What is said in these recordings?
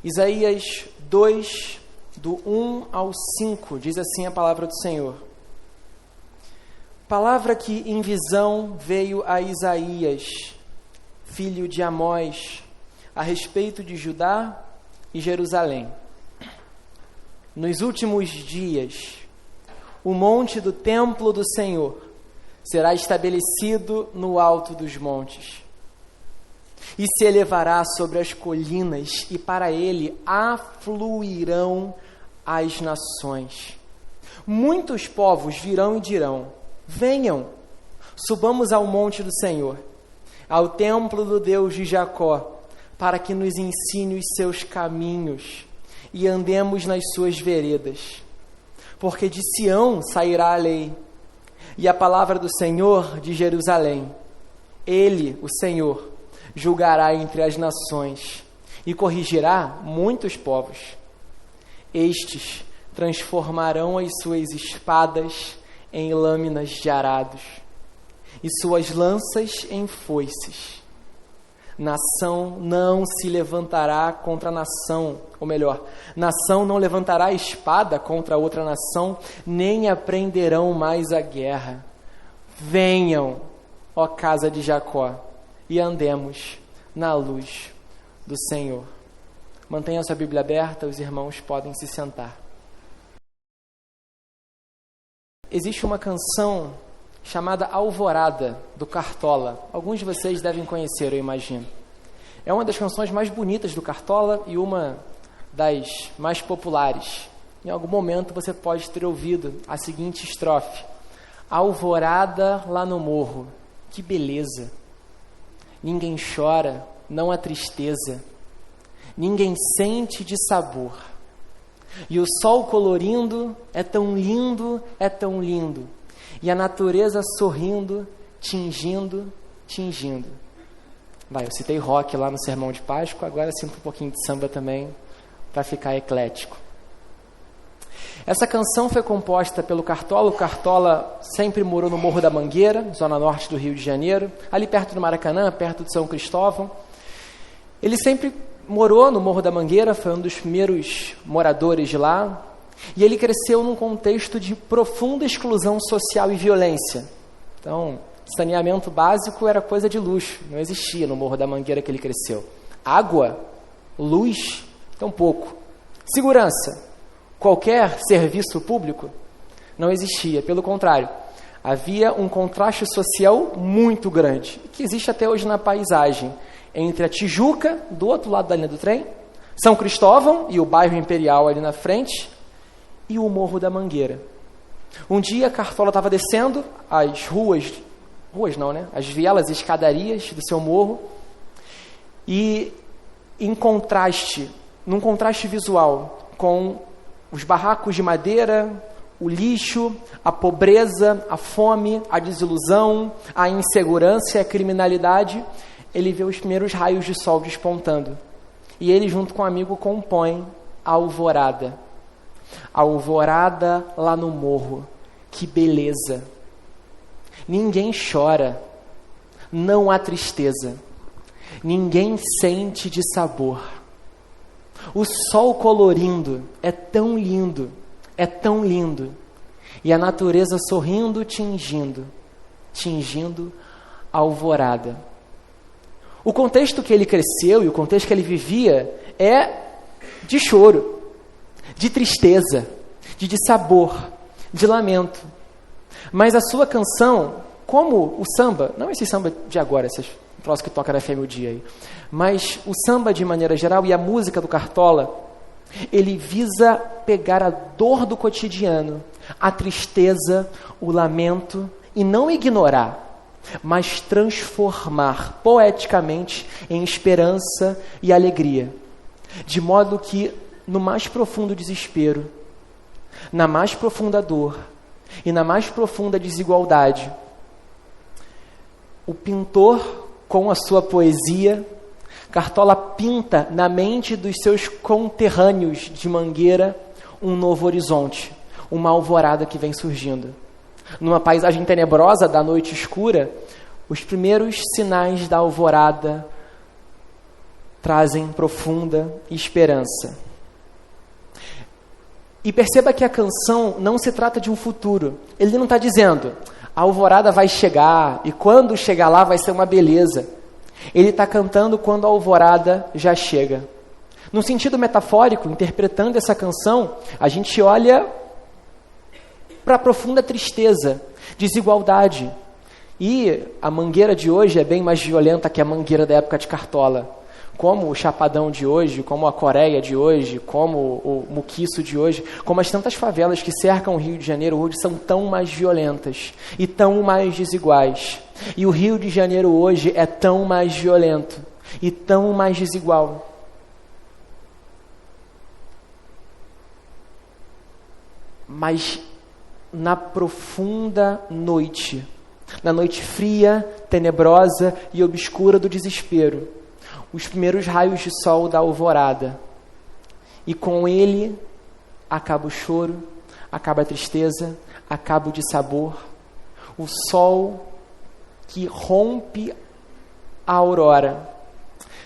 Isaías 2, do 1 ao 5, diz assim a palavra do Senhor. Palavra que em visão veio a Isaías, filho de Amós, a respeito de Judá e Jerusalém. Nos últimos dias, o monte do templo do Senhor será estabelecido no alto dos montes, e se elevará sobre as colinas, e para ele afluirão as nações. Muitos povos virão e dirão: venham, subamos ao monte do Senhor, ao templo do Deus de Jacó, para que nos ensine os seus caminhos e andemos nas suas veredas. Porque de Sião sairá a lei, e a palavra do Senhor de Jerusalém. Ele, o Senhor, julgará entre as nações e corrigirá muitos povos. Estes transformarão as suas espadas em lâminas de arados e suas lanças em foices. Nação não se levantará contra nação, ou melhor, nação não levantará espada contra outra nação, nem aprenderão mais a guerra. Venham, ó casa de Jacó, e andemos na luz do Senhor. Mantenha sua Bíblia aberta, os irmãos podem se sentar. Existe uma canção chamada Alvorada, do Cartola. Alguns de vocês devem conhecer, eu imagino. É uma das canções mais bonitas do Cartola e uma das mais populares. Em algum momento você pode ter ouvido a seguinte estrofe: alvorada lá no morro, que beleza! Ninguém chora, não há tristeza, ninguém sente de sabor. E o sol colorindo é tão lindo, é tão lindo. E a natureza sorrindo, tingindo, tingindo. Eu citei rock lá no Sermão de Páscoa, agora sinto um pouquinho de samba também, para ficar eclético. Essa canção foi composta pelo Cartola. O Cartola sempre morou no Morro da Mangueira, zona norte do Rio de Janeiro, ali perto do Maracanã, perto de São Cristóvão. Ele sempre morou no Morro da Mangueira, foi um dos primeiros moradores de lá, e ele cresceu num contexto de profunda exclusão social e violência. Então, saneamento básico era coisa de luxo, não existia no Morro da Mangueira que ele cresceu. Água, luz, tão pouco. Segurança, qualquer serviço público, não existia. Pelo contrário, havia um contraste social muito grande, que existe até hoje na paisagem, entre a Tijuca, do outro lado da linha do trem, São Cristóvão e o bairro Imperial ali na frente, e o Morro da Mangueira. Um dia, Cartola estava descendo as as vielas e escadarias do seu morro, e num contraste visual com os barracos de madeira, o lixo, a pobreza, a fome, a desilusão, a insegurança e a criminalidade, ele vê os primeiros raios de sol despontando. E ele, junto com um amigo, compõe a Alvorada. Alvorada lá no morro. Que beleza! Ninguém chora, não há tristeza, ninguém sente de sabor. O sol colorindo é tão lindo, é tão lindo. E a natureza sorrindo, tingindo a alvorada. O contexto que ele cresceu e o contexto que ele vivia é de choro, de tristeza, de dissabor, de lamento. Mas a sua canção, como o samba, não esse samba de agora, esses troços que toca na FM o dia aí, mas o samba de maneira geral e a música do Cartola, ele visa pegar a dor do cotidiano, a tristeza, o lamento, e não ignorar, mas transformar poeticamente em esperança e alegria, de modo que no mais profundo desespero, na mais profunda dor e na mais profunda desigualdade, o pintor, com a sua poesia, Cartola pinta na mente dos seus conterrâneos de Mangueira um novo horizonte, uma alvorada que vem surgindo. Numa paisagem tenebrosa da noite escura, os primeiros sinais da alvorada trazem profunda esperança. E perceba que a canção não se trata de um futuro. Ele não está dizendo, a alvorada vai chegar, e quando chegar lá vai ser uma beleza. Ele está cantando quando a alvorada já chega. No sentido metafórico, interpretando essa canção, a gente olha para a profunda tristeza, desigualdade. E a mangueira de hoje é bem mais violenta que a mangueira da época de Cartola. Como o Chapadão de hoje, como a Coreia de hoje, como o Muquiço de hoje, como as tantas favelas que cercam o Rio de Janeiro hoje são tão mais violentas e tão mais desiguais. E o Rio de Janeiro hoje é tão mais violento e tão mais desigual. Mas na profunda noite, na noite fria, tenebrosa e obscura do desespero, os primeiros raios de sol da alvorada, e com ele acaba o choro, acaba a tristeza, acaba o dissabor, o sol que rompe a aurora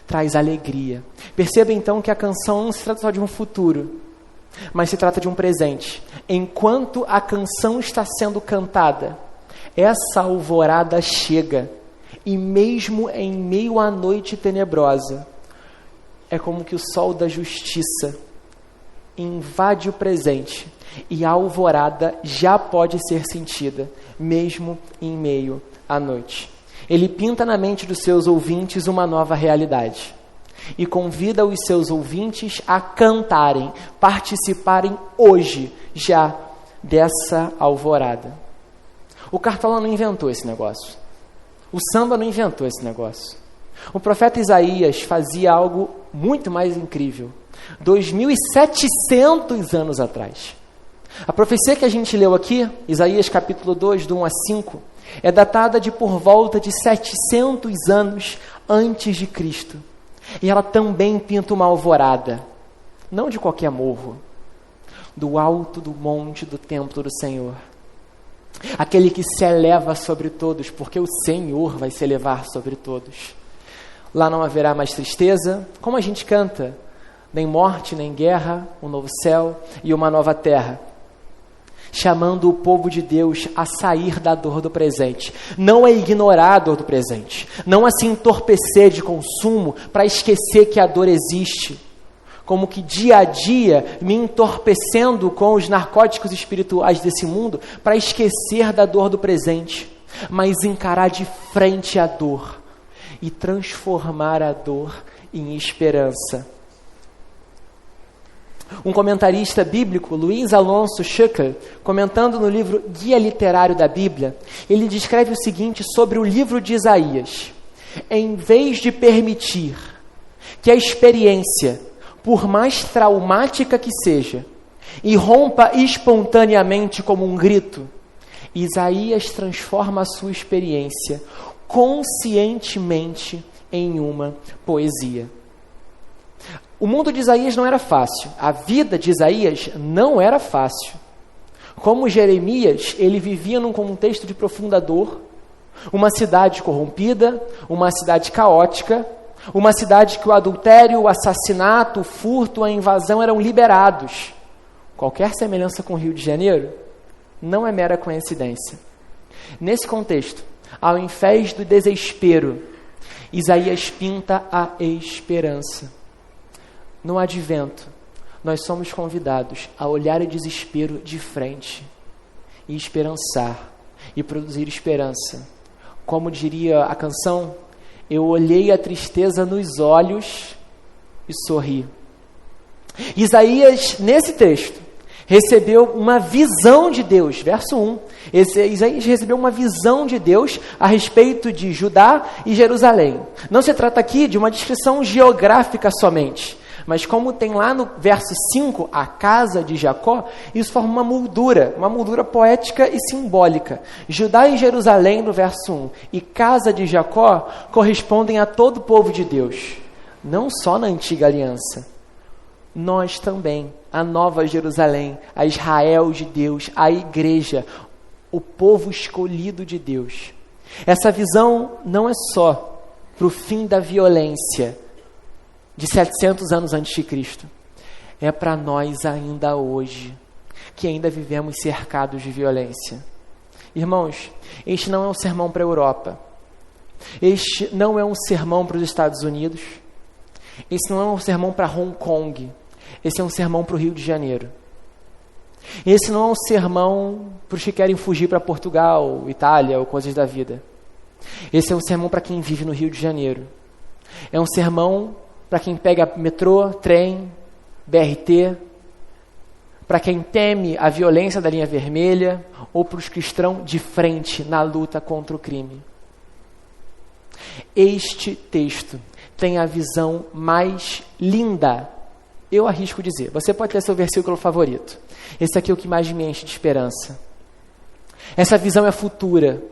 traz alegria. Perceba então que a canção não se trata só de um futuro, mas se trata de um presente. Enquanto a canção está sendo cantada, essa alvorada chega, e mesmo em meio à noite tenebrosa, é como que o sol da justiça invade o presente, e a alvorada já pode ser sentida, mesmo em meio à noite. Ele pinta na mente dos seus ouvintes uma nova realidade, e convida os seus ouvintes a cantarem, participarem hoje já dessa alvorada. O Cartola não inventou esse negócio. O samba não inventou esse negócio. O profeta Isaías fazia algo muito mais incrível, 2.700 anos atrás. A profecia que a gente leu aqui, Isaías capítulo 2, do 1 a 5, é datada de por volta de 700 anos antes de Cristo. E ela também pinta uma alvorada, não de qualquer morro, do alto do monte do templo do Senhor. Aquele que se eleva sobre todos, porque o Senhor vai se elevar sobre todos. Lá não haverá mais tristeza, como a gente canta, nem morte, nem guerra, um novo céu e uma nova terra, chamando o povo de Deus a sair da dor do presente. Não a ignorar a dor do presente, não a se entorpecer de consumo para esquecer que a dor existe, como que dia a dia me entorpecendo com os narcóticos espirituais desse mundo para esquecer da dor do presente, mas encarar de frente a dor e transformar a dor em esperança. Um comentarista bíblico, Luiz Alonso Schucker, comentando no livro Guia Literário da Bíblia, ele descreve o seguinte sobre o livro de Isaías: em vez de permitir que a experiência, por mais traumática que seja, irrompa espontaneamente como um grito, Isaías transforma a sua experiência conscientemente em uma poesia. O mundo de Isaías não era fácil, a vida de Isaías não era fácil. Como Jeremias, ele vivia num contexto de profunda dor, uma cidade corrompida, uma cidade caótica, uma cidade que o adultério, o assassinato, o furto, a invasão eram liberados. Qualquer semelhança com o Rio de Janeiro não é mera coincidência. Nesse contexto, ao invés do desespero, Isaías pinta a esperança. No advento, nós somos convidados a olhar o desespero de frente e esperançar e produzir esperança. Como diria a canção, eu olhei a tristeza nos olhos e sorri. Isaías, nesse texto, recebeu uma visão de Deus. Verso 1. Isaías recebeu uma visão de Deus a respeito de Judá e Jerusalém. Não se trata aqui de uma descrição geográfica somente, mas como tem lá no verso 5, a casa de Jacó, isso forma uma moldura poética e simbólica. Judá e Jerusalém no verso 1 e casa de Jacó correspondem a todo o povo de Deus, não só na antiga aliança. Nós também, a Nova Jerusalém, a Israel de Deus, a igreja, o povo escolhido de Deus. Essa visão não é só para o fim da violência, de 700 anos antes de Cristo. É para nós ainda hoje, que ainda vivemos cercados de violência. Irmãos, este não é um sermão para a Europa. Este não é um sermão para os Estados Unidos. Esse não é um sermão para Hong Kong. Esse é um sermão para o Rio de Janeiro. Esse não é um sermão para os que querem fugir para Portugal, Itália ou coisas da vida. Esse é um sermão para quem vive no Rio de Janeiro. É um sermão para quem pega metrô, trem, BRT, para quem teme a violência da linha vermelha ou para os que estão de frente na luta contra o crime. Este texto tem a visão mais linda, eu arrisco dizer. Você pode ter seu versículo favorito. Esse aqui é o que mais me enche de esperança. Essa visão é futura.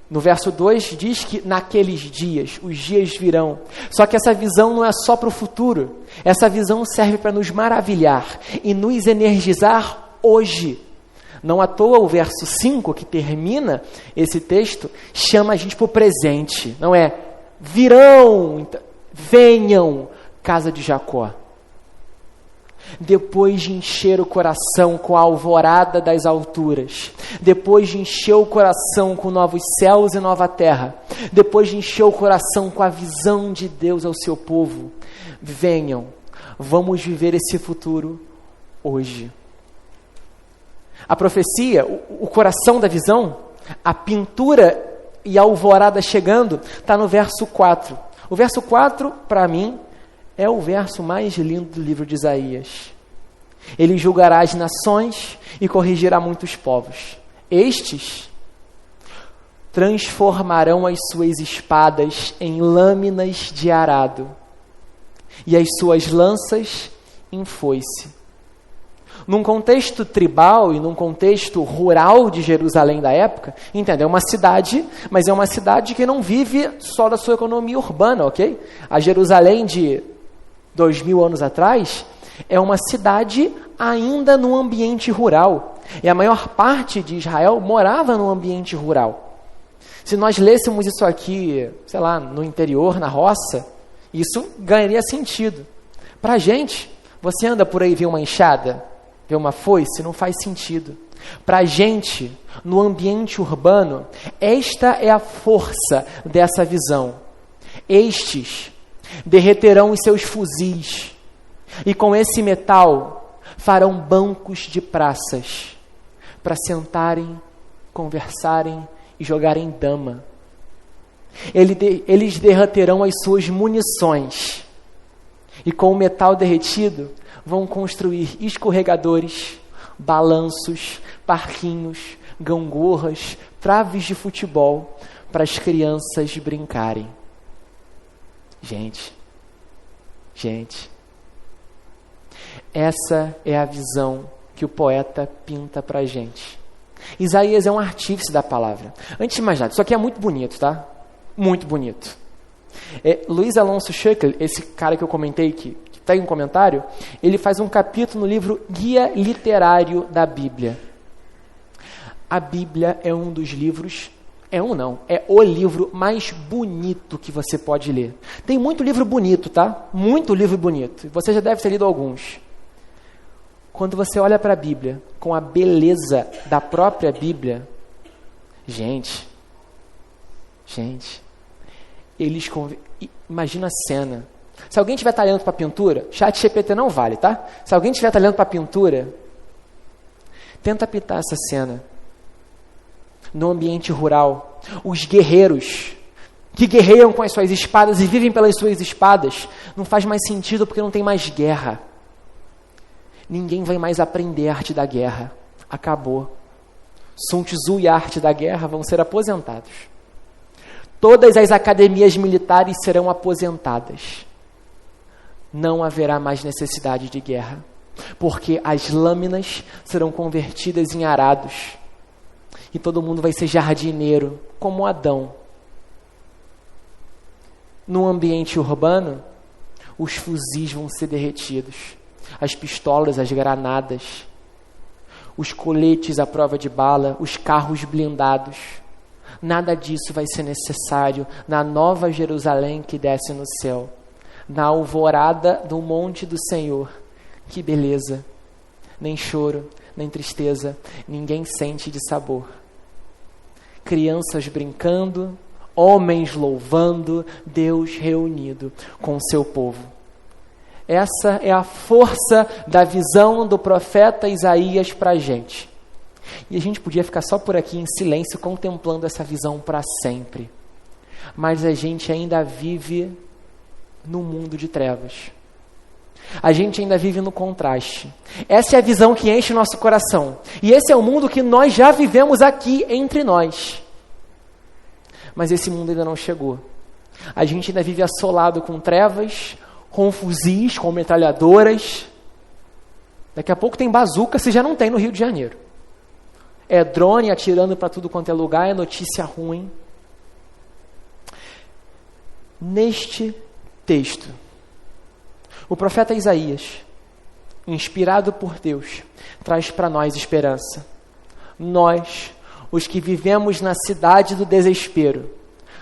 No verso 2 diz que naqueles dias, os dias virão. Só que essa visão não é só para o futuro. Essa visão serve para nos maravilhar e nos energizar hoje. Não à toa o verso 5, que termina esse texto, chama a gente para o presente. Não é virão, venham, casa de Jacó. Depois de encher o coração com a alvorada das alturas, depois de encher o coração com novos céus e nova terra, depois de encher o coração com a visão de Deus ao seu povo, venham, vamos viver esse futuro hoje. A profecia, o coração da visão, a pintura e a alvorada chegando, está no verso 4. O verso 4, para mim, é o verso mais lindo do livro de Isaías. Ele julgará as nações e corrigirá muitos povos. Estes transformarão as suas espadas em lâminas de arado e as suas lanças em foice. Num contexto tribal e num contexto rural de Jerusalém da época, entende? É uma cidade, mas é uma cidade que não vive só da sua economia urbana, ok? A Jerusalém de 2000 anos atrás é uma cidade ainda no ambiente rural. E a maior parte de Israel morava no ambiente rural. Se nós lêssemos isso aqui, sei lá, no interior, na roça, isso ganharia sentido. Para a gente, você anda por aí e vê uma enxada, vê uma foice, não faz sentido. Para a gente, no ambiente urbano, esta é a força dessa visão. Estes derreterão os seus fuzis e com esse metal farão bancos de praças para sentarem, conversarem e jogarem dama. Eles derreterão as suas munições e com o metal derretido vão construir escorregadores, balanços, parquinhos, gangorras, traves de futebol para as crianças brincarem. Gente, essa é a visão que o poeta pinta para a gente. Isaías é um artífice da palavra. Antes de mais nada, isso aqui é muito bonito, tá? Muito bonito. Luiz Alonso Schöckel, esse cara que eu comentei, que tem um comentário, ele faz um capítulo no livro Guia Literário da Bíblia. A Bíblia é um dos livros... É o livro mais bonito que você pode ler. Tem muito livro bonito, tá? Muito livro bonito. Você já deve ter lido alguns. Quando você olha para a Bíblia, com a beleza da própria Bíblia, gente, imagina a cena. Se alguém tiver talento para pintura, ChatGPT não vale, tá? Se alguém tiver talento para pintura, tenta pintar essa cena. No ambiente rural, os guerreiros que guerreiam com as suas espadas e vivem pelas suas espadas, não faz mais sentido porque não tem mais guerra. Ninguém vai mais aprender a arte da guerra. Acabou. Sun Tzu e a arte da guerra vão ser aposentados. Todas as academias militares serão aposentadas. Não haverá mais necessidade de guerra, porque as lâminas serão convertidas em arados. E todo mundo vai ser jardineiro, como Adão. No ambiente urbano, os fuzis vão ser derretidos, as pistolas, as granadas, os coletes à prova de bala, os carros blindados. Nada disso vai ser necessário na nova Jerusalém que desce no céu. na alvorada do monte do Senhor. Que beleza! Nem choro, nem tristeza, ninguém sente de sabor. Crianças brincando, homens louvando, Deus reunido com o seu povo. Essa é a força da visão do profeta Isaías para a gente. E a gente podia ficar só por aqui em silêncio contemplando essa visão para sempre. Mas a gente ainda vive no mundo de trevas. A gente ainda vive no contraste. Essa é a visão que enche o nosso coração. E esse é o mundo que nós já vivemos aqui entre nós. Mas esse mundo ainda não chegou. A gente ainda vive assolado com trevas, com fuzis, com metralhadoras. Daqui a pouco tem bazuca, se já não tem no Rio de Janeiro. É drone atirando para tudo quanto é lugar, é notícia ruim. Neste texto, o profeta Isaías, inspirado por Deus, traz para nós esperança. Nós, os que vivemos na cidade do desespero,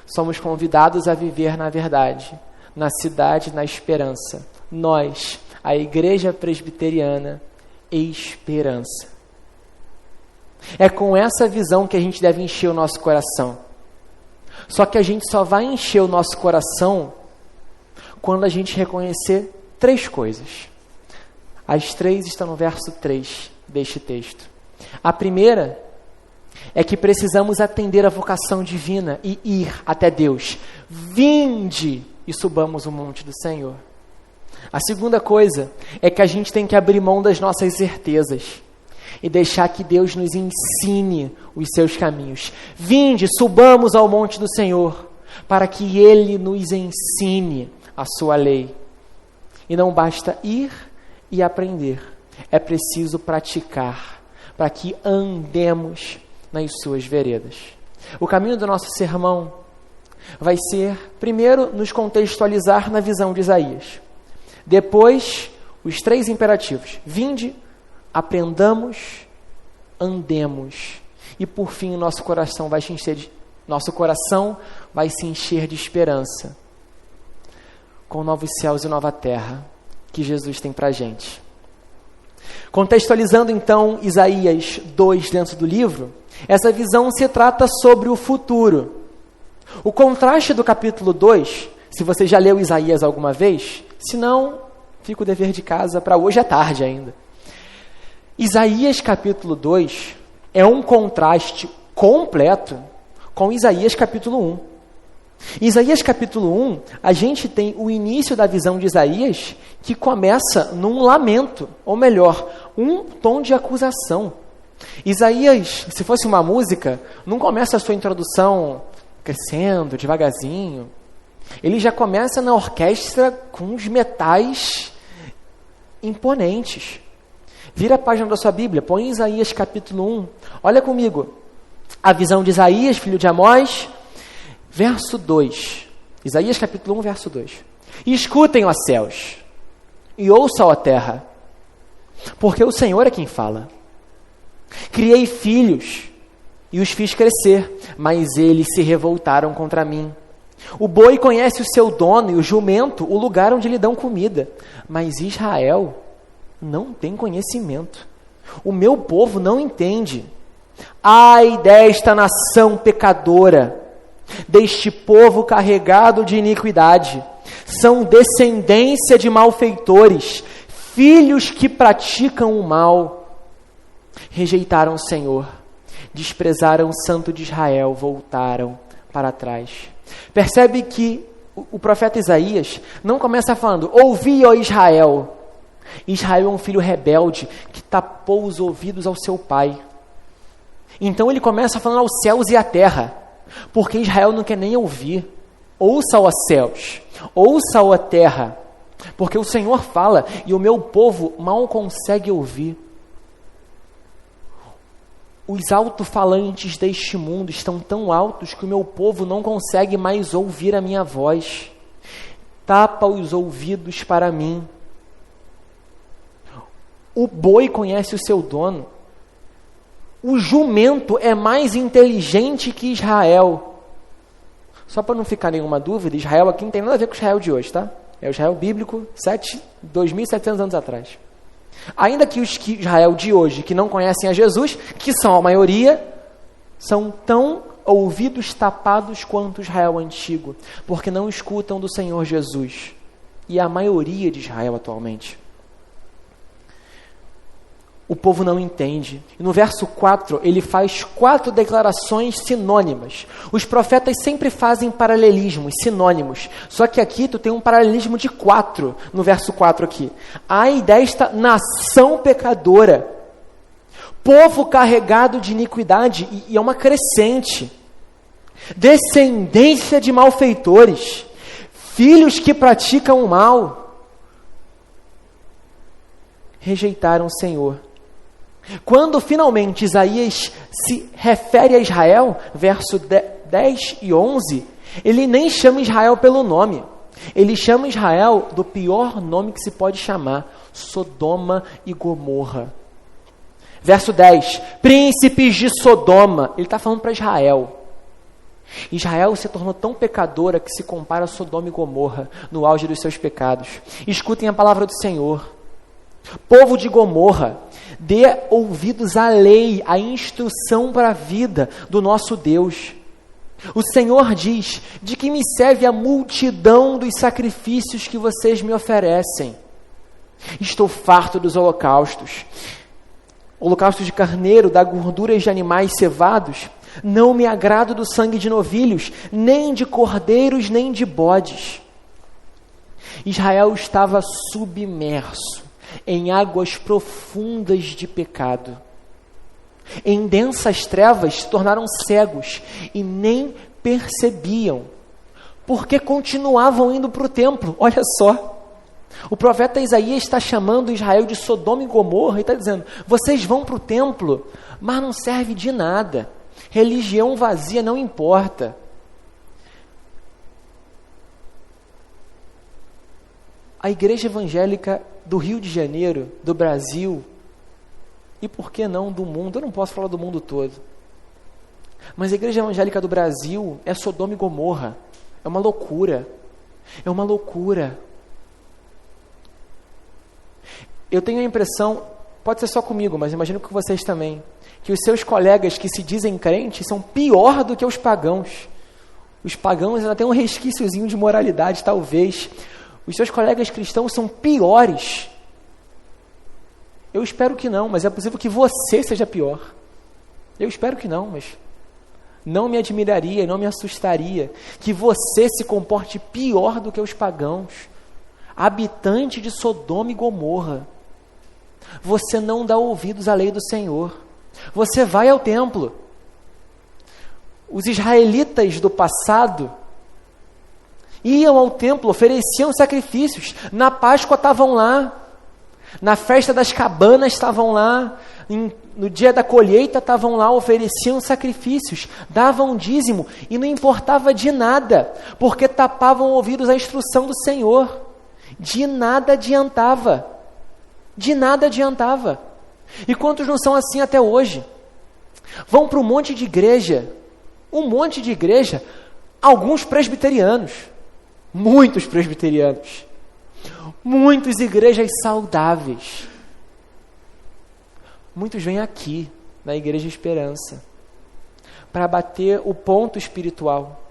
somos convidados a viver na verdade, na cidade, na esperança. Nós, a Igreja Presbiteriana, esperança. É com essa visão que a gente deve encher o nosso coração. Só que a gente só vai encher o nosso coração quando a gente reconhecer 3 coisas. As 3 estão no verso 3 deste texto. A primeira é que precisamos atender a vocação divina e ir até Deus. Vinde e subamos o monte do Senhor. A segunda coisa é que a gente tem que abrir mão das nossas certezas e deixar que Deus nos ensine os seus caminhos. Vinde, subamos ao monte do Senhor, para que Ele nos ensine a sua lei. E não basta ir e aprender, é preciso praticar, para que andemos nas suas veredas. O caminho do nosso sermão vai ser, primeiro, nos contextualizar na visão de Isaías. Depois, os 3 imperativos. Vinde, aprendamos, andemos. E por fim, nosso coração vai se encher de esperança com novos céus e nova terra que Jesus tem para a gente. Contextualizando então Isaías 2 dentro do livro, essa visão se trata sobre o futuro. O contraste do capítulo 2, se você já leu Isaías alguma vez, se não, fica o dever de casa para hoje à tarde ainda. Isaías capítulo 2 é um contraste completo com Isaías capítulo 1. Em Isaías capítulo 1, a gente tem o início da visão de Isaías que começa num lamento, ou melhor, um tom de acusação. Isaías, se fosse uma música, não começa a sua introdução crescendo, devagarzinho. Ele já começa na orquestra com os metais imponentes. Vira a página da sua Bíblia, põe Isaías capítulo 1. Olha comigo. A visão de Isaías, filho de Amós, verso 2. Isaías capítulo 1, verso 2. E escutem, ó céus, e ouçam, ó terra, porque o Senhor é quem fala. Criei filhos e os fiz crescer, mas eles se revoltaram contra mim. O boi conhece o seu dono e o jumento o lugar onde lhe dão comida, mas Israel não tem conhecimento. O meu povo não entende. Ai desta nação pecadora, deste povo carregado de iniquidade. São descendência de malfeitores, filhos que praticam o mal. Rejeitaram o Senhor, desprezaram o Santo de Israel, voltaram para trás. Percebe que o profeta Isaías não começa falando, ouvi, ó Israel. Israel é um filho rebelde que tapou os ouvidos ao seu pai. Então ele começa falando aos céus e à terra, porque Israel não quer nem ouvir. Ouça, ó céus, ouça, ó terra, porque o Senhor fala e o meu povo mal consegue ouvir. Os alto-falantes deste mundo estão tão altos que o meu povo não consegue mais ouvir a minha voz. Tapa os ouvidos para mim. O boi conhece o seu dono. O jumento é mais inteligente que Israel. Só para não ficar nenhuma dúvida, Israel aqui não tem nada a ver com Israel de hoje, tá? É o Israel bíblico, 2.700 anos atrás. Ainda que os Israel de hoje, que não conhecem a Jesus, que são a maioria, são tão ouvidos tapados quanto o Israel antigo, porque não escutam do Senhor Jesus. E a maioria de Israel atualmente. O povo não entende. E no verso 4, ele faz 4 declarações sinônimas. Os profetas sempre fazem paralelismos, sinônimos. Só que aqui tu tem um paralelismo de 4, no verso 4 aqui. Ai desta nação pecadora, povo carregado de iniquidade, e é uma crescente, descendência de malfeitores, filhos que praticam o mal, rejeitaram o Senhor. Quando finalmente Isaías se refere a Israel, verso 10 e 11, ele nem chama Israel pelo nome. Ele chama Israel do pior nome que se pode chamar, Sodoma e Gomorra. Verso 10, príncipes de Sodoma. Ele está falando para Israel. Israel se tornou tão pecadora que se compara a Sodoma e Gomorra no auge dos seus pecados. Escutem a palavra do Senhor. Povo de Gomorra, dê ouvidos à lei, à instrução para a vida do nosso Deus. O Senhor diz: de que me serve a multidão dos sacrifícios que vocês me oferecem? Estou farto dos holocaustos de carneiro, da gordura de animais cevados. Não me agrado do sangue de novilhos, nem de cordeiros, nem de bodes. Israel estava submerso em águas profundas de pecado. Em densas trevas se tornaram cegos e nem percebiam, porque continuavam indo para o templo. Olha só, o profeta Isaías está chamando Israel de Sodoma e Gomorra e está dizendo: vocês vão para o templo, mas não serve de nada. Religião vazia não importa. A igreja evangélica do Rio de Janeiro, do Brasil, e por que não do mundo? Eu não posso falar do mundo todo. Mas a igreja evangélica do Brasil é Sodoma e Gomorra. É uma loucura. É uma loucura. Eu tenho a impressão, pode ser só comigo, mas imagino que vocês também, que os seus colegas que se dizem crentes são pior do que os pagãos. Os pagãos ainda têm um resquíciozinho de moralidade, talvez. Os seus colegas cristãos são piores. Eu espero que não, mas é possível que você seja pior. Eu espero que não, mas não me admiraria, não me assustaria que você se comporte pior do que os pagãos. Habitante de Sodoma e Gomorra. Você não dá ouvidos à lei do Senhor. Você vai ao templo. Os israelitas do passado iam ao templo, ofereciam sacrifícios. Na Páscoa estavam lá. Na festa das cabanas estavam lá. No dia da colheita estavam lá, ofereciam sacrifícios. Davam dízimo e não importava de nada, porque tapavam ouvidos à instrução do Senhor. De nada adiantava. De nada adiantava. E quantos não são assim até hoje? Vão para um monte de igreja, alguns presbiterianos, muitos presbiterianos, muitas igrejas saudáveis. Muitos vêm aqui, na Igreja Esperança, para bater o ponto espiritual.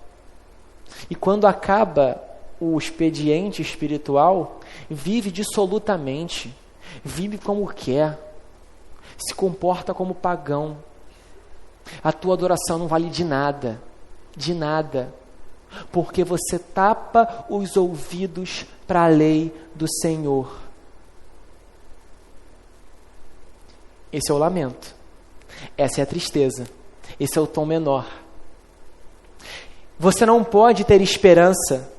E quando acaba o expediente espiritual, vive dissolutamente, vive como quer, se comporta como pagão. A tua adoração não vale de nada, porque você tapa os ouvidos para a lei do Senhor. Esse é o lamento, essa é a tristeza, esse é o tom menor. Você não pode ter esperança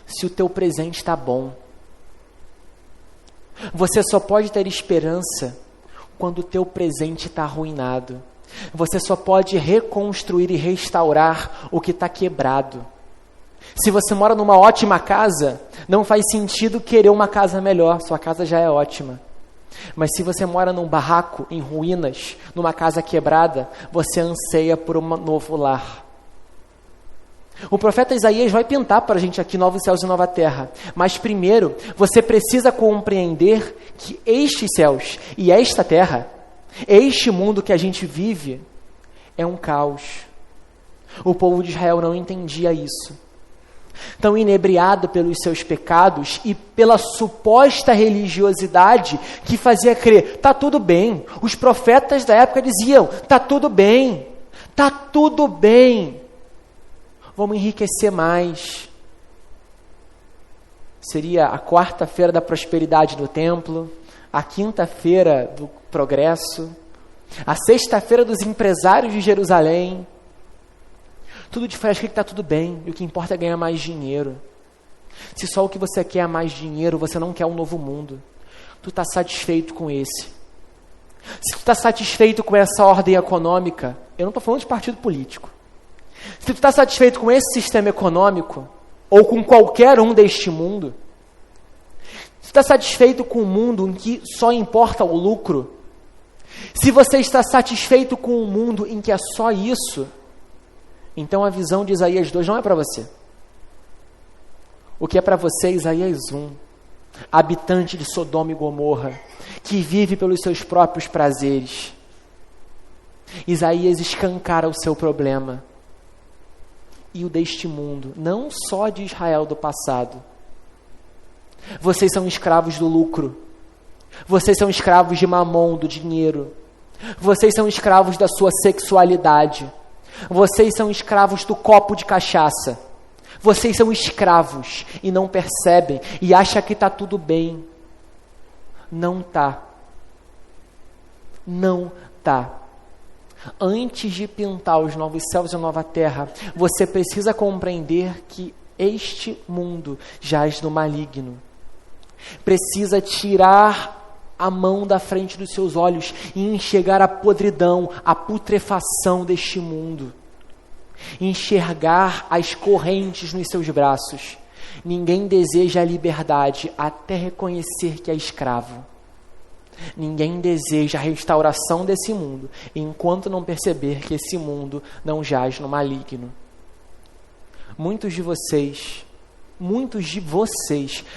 se o teu presente está bom. Você só pode ter esperança quando o teu presente está arruinado. Você só pode reconstruir e restaurar o que está quebrado. Se você mora numa ótima casa, não faz sentido querer uma casa melhor, sua casa já é ótima. Mas se você mora num barraco, em ruínas, numa casa quebrada, você anseia por um novo lar. O profeta Isaías vai pintar para a gente aqui novos céus e nova terra. Mas primeiro, você precisa compreender que estes céus e esta terra, este mundo que a gente vive, é um caos. O povo de Israel não entendia isso. Tão inebriado pelos seus pecados e pela suposta religiosidade que fazia crer, tá tudo bem. Os profetas da época diziam, tá tudo bem, tá tudo bem. Vamos enriquecer mais. Seria a quarta-feira da prosperidade no templo, a quinta-feira do progresso, a sexta-feira dos empresários de Jerusalém. Tudo de fora, acho que está tudo bem, e o que importa é ganhar mais dinheiro. Se só o que você quer é mais dinheiro, você não quer um novo mundo. Tu está satisfeito com esse. Se tu está satisfeito com essa ordem econômica, eu não estou falando de partido político. Se tu está satisfeito com esse sistema econômico, ou com qualquer um deste mundo, se tu está satisfeito com um mundo em que só importa o lucro, se você está satisfeito com um mundo em que é só isso, então a visão de Isaías 2 não é para você. O que é para você é Isaías 1, habitante de Sodoma e Gomorra, que vive pelos seus próprios prazeres. Isaías escancara o seu problema e o deste mundo, não só de Israel do passado. Vocês são escravos do lucro. Vocês são escravos de mamon, do dinheiro. Vocês são escravos da sua sexualidade. Vocês são escravos do copo de cachaça. Vocês são escravos e não percebem e acham que está tudo bem. Não está. Não está. Antes de pintar os novos céus e a nova terra, você precisa compreender que este mundo jaz no maligno. Precisa tirar a mão da frente dos seus olhos e enxergar a podridão, a putrefação deste mundo. Enxergar as correntes nos seus braços. Ninguém deseja a liberdade até reconhecer que é escravo. Ninguém deseja a restauração desse mundo enquanto não perceber que esse mundo não jaz no maligno. Muitos de vocês,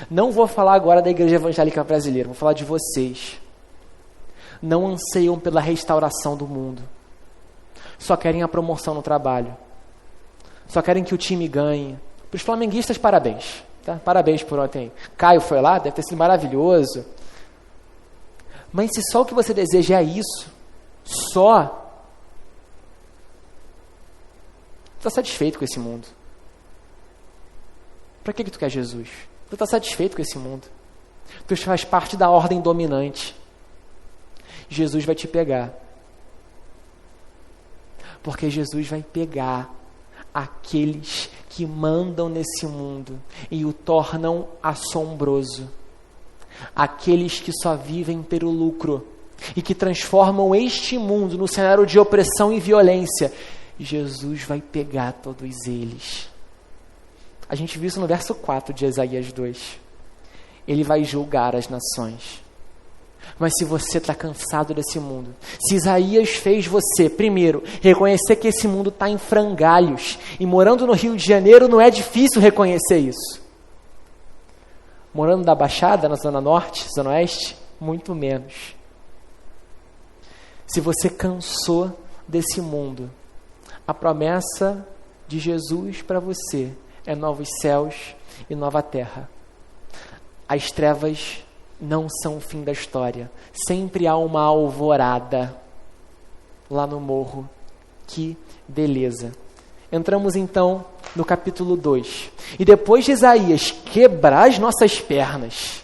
não vou falar agora da Igreja Evangélica Brasileira, vou falar de vocês, não anseiam pela restauração do mundo. Só querem a promoção no trabalho. Só querem que o time ganhe. Para os flamenguistas, parabéns. Tá? Parabéns por ontem. Caio foi lá, deve ter sido maravilhoso. Mas se só o que você deseja é isso, só, tu está satisfeito com esse mundo. Para que tu quer Jesus? Tu está satisfeito com esse mundo. Tu faz parte da ordem dominante. Jesus vai te pegar. Porque Jesus vai pegar aqueles que mandam nesse mundo e o tornam assombroso. Aqueles que só vivem pelo lucro e que transformam este mundo no cenário de opressão e violência. Jesus vai pegar todos eles. A gente viu isso no verso 4 de Isaías 2. Ele vai julgar as nações. Mas se você está cansado desse mundo, se Isaías fez você, primeiro, reconhecer que esse mundo está em frangalhos, e morando no Rio de Janeiro não é difícil reconhecer isso. Morando na Baixada, na Zona Norte, Zona Oeste, muito menos. Se você cansou desse mundo, a promessa de Jesus para você é novos céus e nova terra. As trevas não são o fim da história. Sempre há uma alvorada lá no morro. Que beleza. Entramos então no capítulo 2. E depois de Isaías quebrar as nossas pernas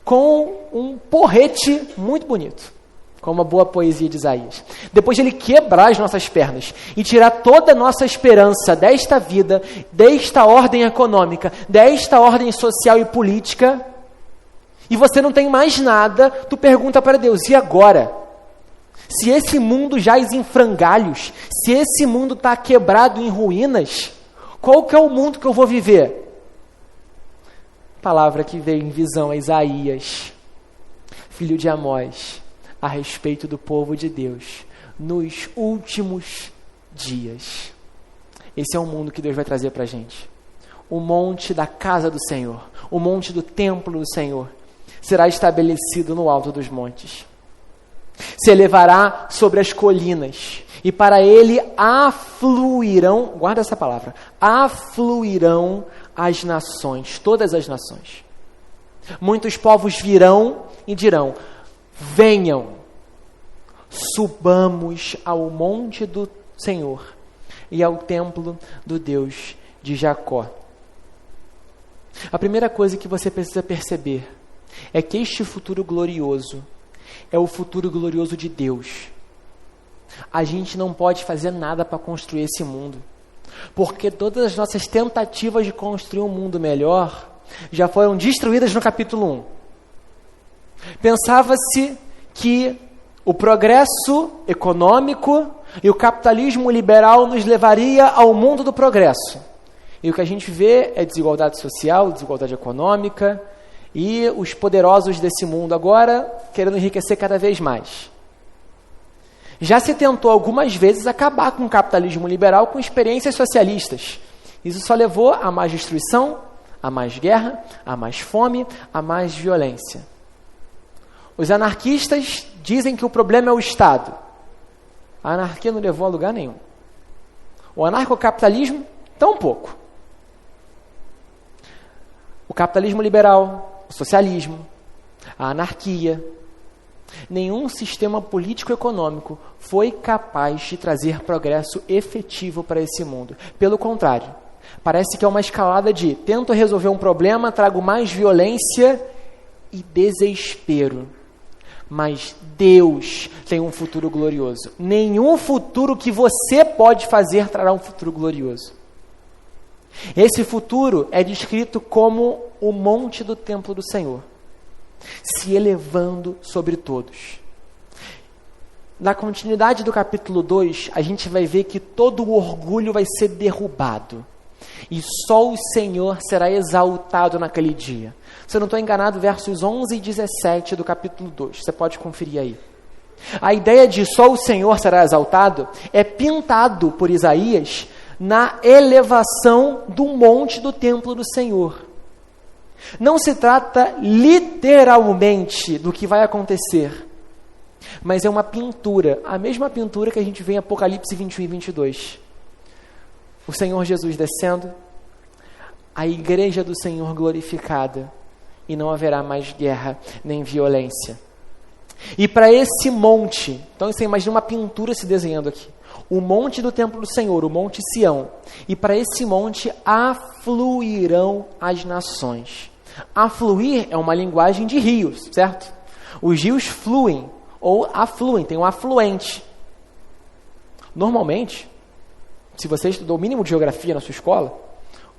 com um porrete muito bonito, como a boa poesia de Isaías. Depois de ele quebrar as nossas pernas e tirar toda a nossa esperança desta vida, desta ordem econômica, desta ordem social e política, e você não tem mais nada, tu pergunta para Deus, e agora? Se esse mundo jaz em frangalhos, se esse mundo está quebrado em ruínas, qual que é o mundo que eu vou viver? Palavra que veio em visão a Isaías, filho de Amós, a respeito do povo de Deus, nos últimos dias. Esse é o mundo que Deus vai trazer para a gente. O monte da casa do Senhor, o monte do templo do Senhor, será estabelecido no alto dos montes. Se elevará sobre as colinas, e para ele afluirão, guarda essa palavra, afluirão as nações, todas as nações. Muitos povos virão e dirão: venham, subamos ao monte do Senhor e ao templo do Deus de Jacó. A primeira coisa que você precisa perceber é que este futuro glorioso é o futuro glorioso de Deus. A gente não pode fazer nada para construir esse mundo, porque todas as nossas tentativas de construir um mundo melhor já foram destruídas no capítulo 1. Pensava-se que o progresso econômico e o capitalismo liberal nos levaria ao mundo do progresso. E o que a gente vê é desigualdade social, desigualdade econômica e os poderosos desse mundo agora querendo enriquecer cada vez mais. Já se tentou algumas vezes acabar com o capitalismo liberal com experiências socialistas. Isso só levou a mais destruição, a mais guerra, a mais fome, a mais violência. Os anarquistas dizem que o problema é o Estado. A anarquia não levou a lugar nenhum. O anarcocapitalismo, tão pouco. O capitalismo liberal, o socialismo, a anarquia, nenhum sistema político-econômico foi capaz de trazer progresso efetivo para esse mundo. Pelo contrário, parece que é uma escalada de tento resolver um problema, trago mais violência e desespero. Mas Deus tem um futuro glorioso. Nenhum futuro que você pode fazer trará um futuro glorioso. Esse futuro é descrito como o monte do templo do Senhor, se elevando sobre todos. Na continuidade do capítulo 2, a gente vai ver que todo o orgulho vai ser derrubado. E só o Senhor será exaltado naquele dia. Se eu não estou enganado, versos 11 e 17 do capítulo 2. Você pode conferir aí. A ideia de só o Senhor será exaltado é pintado por Isaías na elevação do monte do templo do Senhor. Não se trata literalmente do que vai acontecer, mas é uma pintura, a mesma pintura que a gente vê em Apocalipse 21 e 22. O Senhor Jesus descendo, a igreja do Senhor glorificada, e não haverá mais guerra nem violência. E para esse monte, então você imagina uma pintura se desenhando aqui, o monte do templo do Senhor, o monte Sião, e para esse monte afluirão as nações. Afluir é uma linguagem de rios, certo? Os rios fluem ou afluem, tem um afluente. Normalmente, se você estudou o mínimo de geografia na sua escola,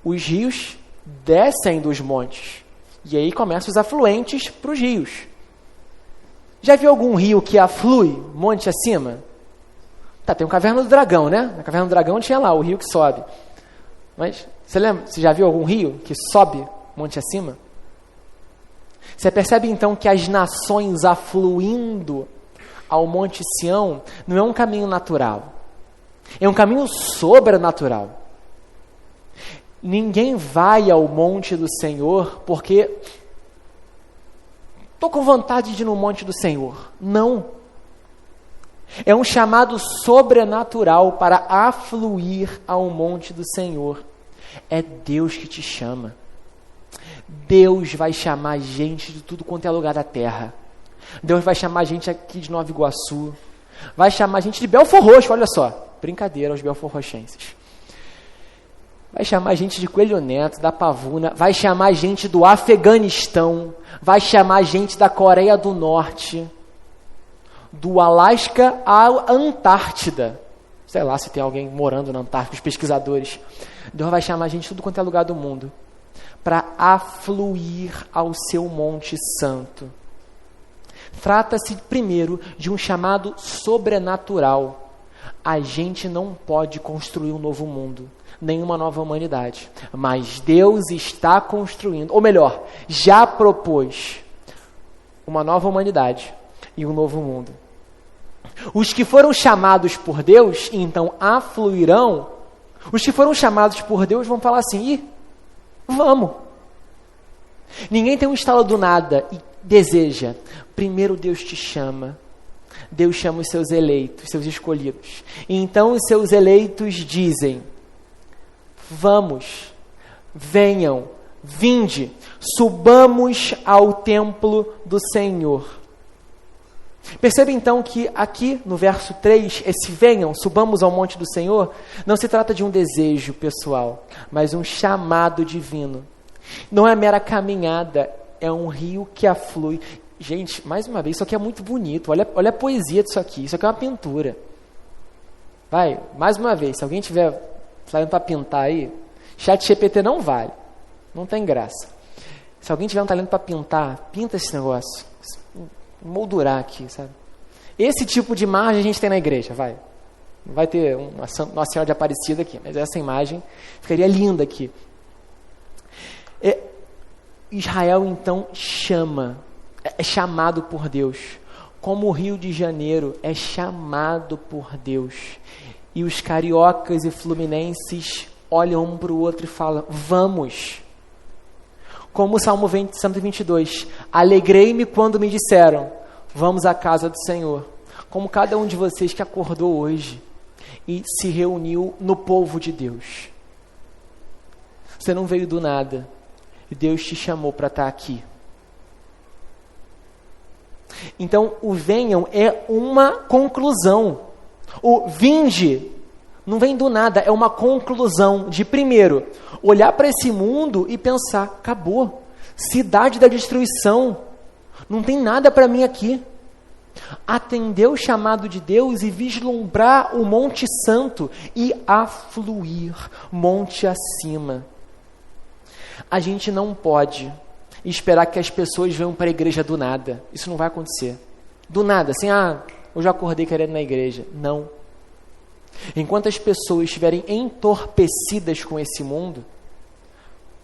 os rios descem dos montes. E aí começam os afluentes para os rios. Já viu algum rio que aflui monte acima? Tá, tem o Caverna do Dragão, né? Na Caverna do Dragão tinha lá o rio que sobe. Mas, você lembra? Você já viu algum rio que sobe monte acima? Você percebe então que as nações afluindo ao Monte Sião não é um caminho natural. É um caminho sobrenatural. Ninguém vai ao monte do Senhor porque estou com vontade de ir no monte do Senhor. Não. É um chamado sobrenatural para afluir ao monte do Senhor. É Deus que te chama. Deus vai chamar gente de tudo quanto é lugar da terra. Deus vai chamar gente aqui de Nova Iguaçu. Vai chamar gente de Belfor Roxo, olha só. Brincadeira aos belforrochenses. Vai chamar gente de Coelho Neto, da Pavuna. Vai chamar gente do Afeganistão. Vai chamar gente da Coreia do Norte. Do Alasca à Antártida. Sei lá se tem alguém morando na Antártida, os pesquisadores. Deus vai chamar gente de tudo quanto é lugar do mundo para afluir ao seu Monte Santo. Trata-se, primeiro, de um chamado sobrenatural. A gente não pode construir um novo mundo, nem uma nova humanidade. Mas Deus está construindo, ou melhor, já propôs uma nova humanidade e um novo mundo. Os que foram chamados por Deus, então afluirão, Os que foram chamados por Deus vão falar assim, vamos. Ninguém tem um estalo do nada e deseja. Primeiro Deus te chama. Deus chama os seus eleitos, seus escolhidos. E então os seus eleitos dizem, vamos, venham, vinde, subamos ao templo do Senhor. Perceba então que aqui no verso 3, esse venham, subamos ao monte do Senhor, não se trata de um desejo pessoal, mas um chamado divino. Não é mera caminhada, é um rio que aflui. Gente, mais uma vez, isso aqui é muito bonito, olha a poesia disso aqui, isso aqui é uma pintura. Vai, mais uma vez, se alguém tiver saindo para pintar aí, ChatGPT não vale, não tem graça. Se alguém tiver um talento para pintar, pinta esse negócio, moldurar aqui, sabe? Esse tipo de imagem a gente tem na igreja, vai. Não vai ter uma Nossa Senhora de Aparecida aqui, mas essa imagem ficaria linda aqui. Israel então é chamado por Deus, como o Rio de Janeiro é chamado por Deus. E os cariocas e fluminenses olham um para o outro e falam, vamos. Como o Salmo 122, alegrei-me quando me disseram, vamos à casa do Senhor. Como cada um de vocês que acordou hoje e se reuniu no povo de Deus. Você não veio do nada, e Deus te chamou para estar aqui. Então, o venham é uma conclusão. O vinde não vem do nada, é uma conclusão de, primeiro, olhar para esse mundo e pensar, acabou, cidade da destruição, não tem nada para mim aqui. Atender o chamado de Deus e vislumbrar o Monte Santo e afluir monte acima. A gente não pode esperar que as pessoas venham para a igreja do nada. Isso não vai acontecer. Do nada, assim, eu já acordei querendo ir na igreja. Não. Enquanto as pessoas estiverem entorpecidas com esse mundo,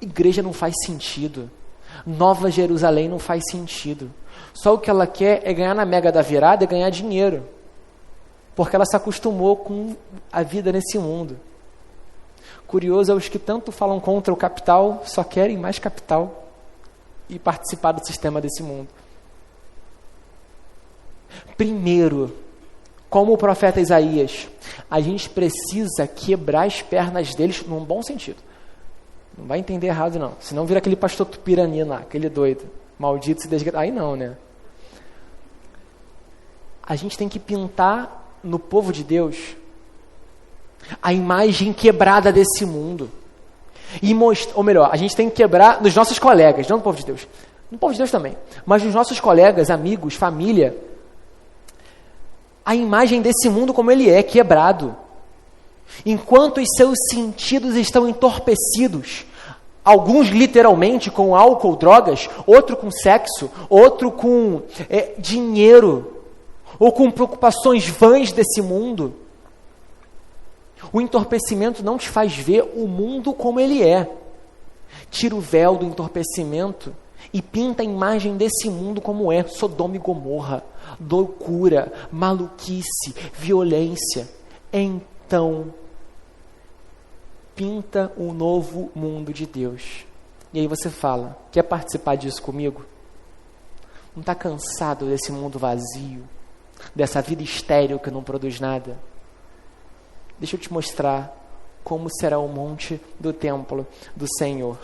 igreja não faz sentido. Nova Jerusalém não faz sentido. Só o que ela quer é ganhar na mega da virada e ganhar dinheiro. Porque ela se acostumou com a vida nesse mundo. Curioso é os que tanto falam contra o capital, só querem mais capital e participar do sistema desse mundo. Primeiro, como o profeta Isaías, a gente precisa quebrar as pernas deles num bom sentido. Não vai entender errado, não. Senão vira aquele pastor Tupirani lá, aquele doido. Maldito se desgraça. Aí não, né? A gente tem que pintar no povo de Deus a imagem quebrada desse mundo. E mostrar, ou melhor, a gente tem que quebrar nos nossos colegas, não no povo de Deus. No povo de Deus também. Mas nos nossos colegas, amigos, família, a imagem desse mundo como ele é, quebrado. Enquanto os seus sentidos estão entorpecidos, alguns literalmente com álcool, drogas, outro com sexo, outro com dinheiro, ou com preocupações vãs desse mundo. O entorpecimento não te faz ver o mundo como ele é. Tira o véu do entorpecimento e pinta a imagem desse mundo como é. Sodoma e Gomorra, loucura, maluquice, violência. Então, pinta o novo mundo de Deus. E aí você fala, quer participar disso comigo? Não está cansado desse mundo vazio, dessa vida estéril que não produz nada? Deixa eu te mostrar como será o monte do templo do Senhor.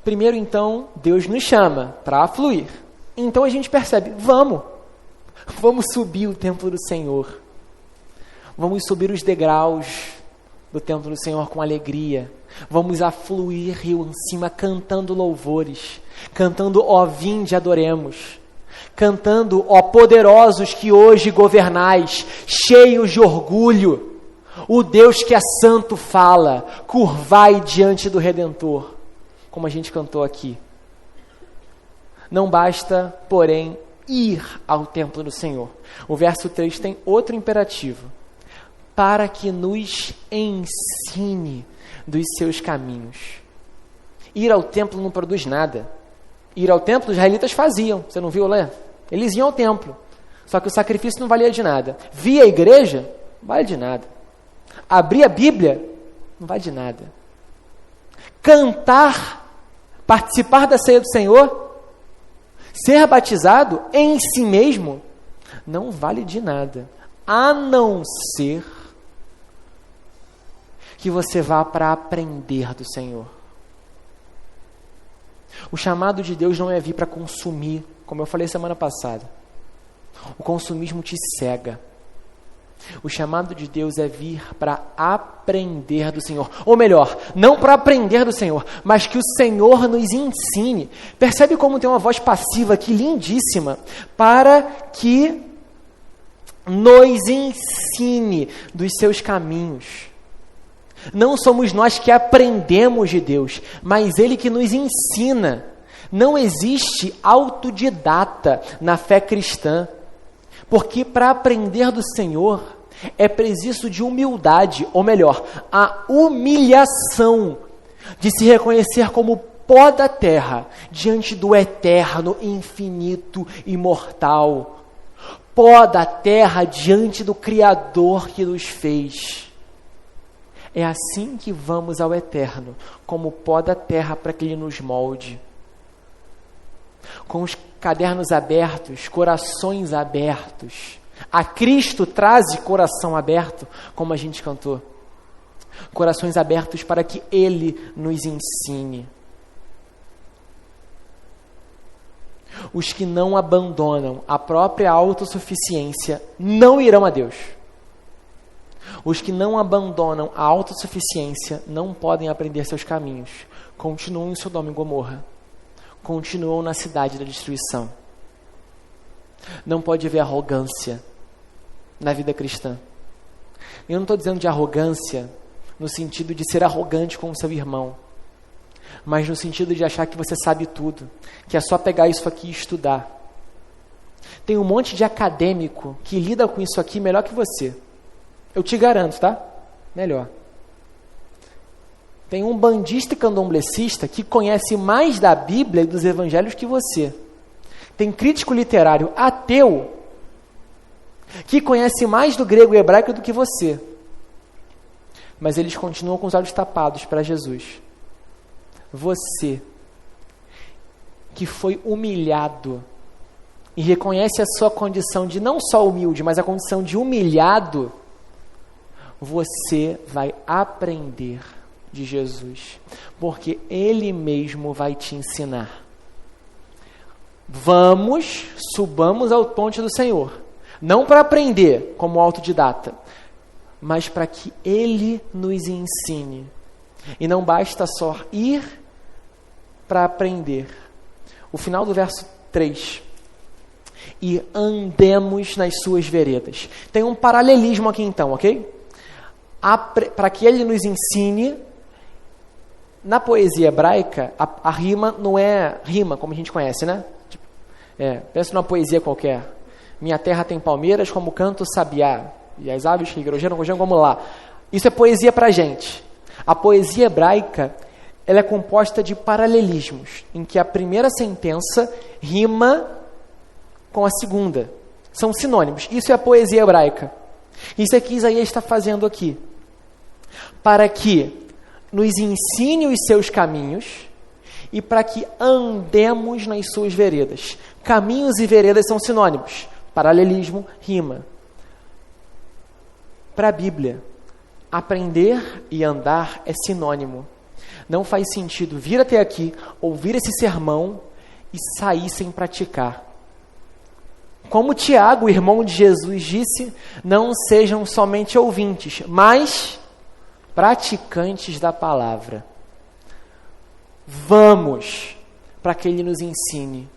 Primeiro, então, Deus nos chama para afluir. Então a gente percebe, vamos subir o templo do Senhor. Vamos subir os degraus do templo do Senhor com alegria. Vamos afluir rio em cima cantando louvores, cantando ó vinde adoremos. Cantando, ó poderosos que hoje governais, cheios de orgulho, o Deus que é santo fala, curvai diante do Redentor, como a gente cantou aqui. Não basta, porém, ir ao templo do Senhor. O verso 3 tem outro imperativo, para que nos ensine dos seus caminhos. Ir ao templo não produz nada. Ir ao templo, os israelitas faziam. Você não viu lá? Eles iam ao templo. Só que o sacrifício não valia de nada. Via a igreja, não vale de nada. Abrir a Bíblia não vale de nada. Cantar, participar da ceia do Senhor, ser batizado em si mesmo, não vale de nada, a não ser que você vá para aprender do Senhor. O chamado de Deus não é vir para consumir, como eu falei semana passada. O consumismo te cega. O chamado de Deus é vir para aprender do Senhor. Ou melhor, não para aprender do Senhor, mas que o Senhor nos ensine. Percebe como tem uma voz passiva aqui, lindíssima, para que nos ensine dos seus caminhos. Não somos nós que aprendemos de Deus, mas Ele que nos ensina. Não existe autodidata na fé cristã, porque para aprender do Senhor é preciso de humildade, ou melhor, a humilhação de se reconhecer como pó da terra diante do eterno, infinito, imortal. Pó da terra diante do Criador que nos fez. É assim que vamos ao eterno, como pó da terra para que Ele nos molde. Com os cadernos abertos, corações abertos. A Cristo traze coração aberto, como a gente cantou. Corações abertos para que Ele nos ensine. Os que não abandonam a própria autossuficiência não irão a Deus. Os que não abandonam a autossuficiência não podem aprender seus caminhos. Continuam em Sodoma e Gomorra. Continuam na cidade da destruição. Não pode haver arrogância na vida cristã. Eu não estou dizendo de arrogância no sentido de ser arrogante com o seu irmão, mas no sentido de achar que você sabe tudo, que é só pegar isso aqui e estudar. Tem um monte de acadêmico que lida com isso aqui melhor que você. Eu te garanto, tá? Melhor. Tem um bandista e candomblessista que conhece mais da Bíblia e dos evangelhos que você. Tem crítico literário ateu que conhece mais do grego e hebraico do que você. Mas eles continuam com os olhos tapados para Jesus. Você, que foi humilhado e reconhece a sua condição de não só humilde, mas a condição de humilhado, você vai aprender de Jesus, porque Ele mesmo vai te ensinar. Subamos ao ponte do Senhor, não para aprender como autodidata, mas para que Ele nos ensine. E não basta só ir para aprender. O final do verso 3. E andemos nas suas veredas. Tem um paralelismo aqui então, ok? Para que Ele nos ensine. Na poesia hebraica, a rima não é rima como a gente conhece, né? Pensa numa poesia qualquer. Minha terra tem palmeiras como canto o sabiá, e as aves que grojeiam como lá. Isso é poesia para a gente. A poesia hebraica, ela é composta de paralelismos, em que a primeira sentença rima com a segunda. São sinônimos. Isso é a poesia hebraica. Isso é que Isaías está fazendo aqui. Para que nos ensine os seus caminhos e para que andemos nas suas veredas. Caminhos e veredas são sinônimos. Paralelismo, rima. Para a Bíblia, aprender e andar é sinônimo. Não faz sentido vir até aqui, ouvir esse sermão e sair sem praticar. Como Tiago, irmão de Jesus, disse, não sejam somente ouvintes, mas praticantes da palavra. Vamos para que Ele nos ensine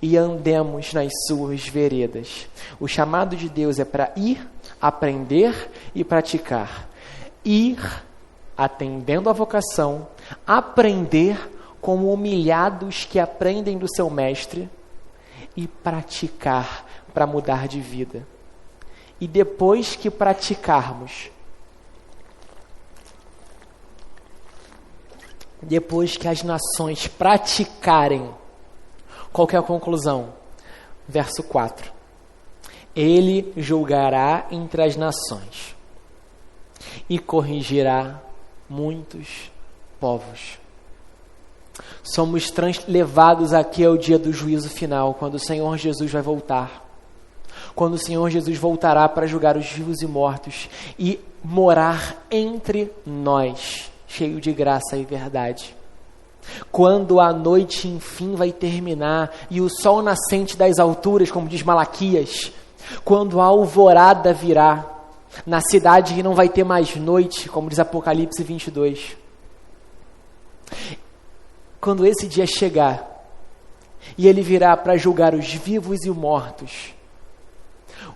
e andemos nas suas veredas. O chamado de Deus é para ir, aprender e praticar. Ir, atendendo à vocação, aprender como humilhados que aprendem do seu mestre e praticar para mudar de vida. E depois que praticarmos, depois que as nações praticarem, qual que é a conclusão? Verso 4. Ele julgará entre as nações. e corrigirá muitos povos. Somos levados aqui ao dia do juízo final, quando o Senhor Jesus vai voltar. Quando o Senhor Jesus voltará para julgar os vivos e mortos e morar entre nós, cheio de graça e verdade. Quando a noite enfim vai terminar e o sol nascente das alturas, como diz Malaquias, quando a alvorada virá na cidade que não vai ter mais noite, como diz Apocalipse 22. Quando esse dia chegar e ele virá para julgar os vivos e os mortos,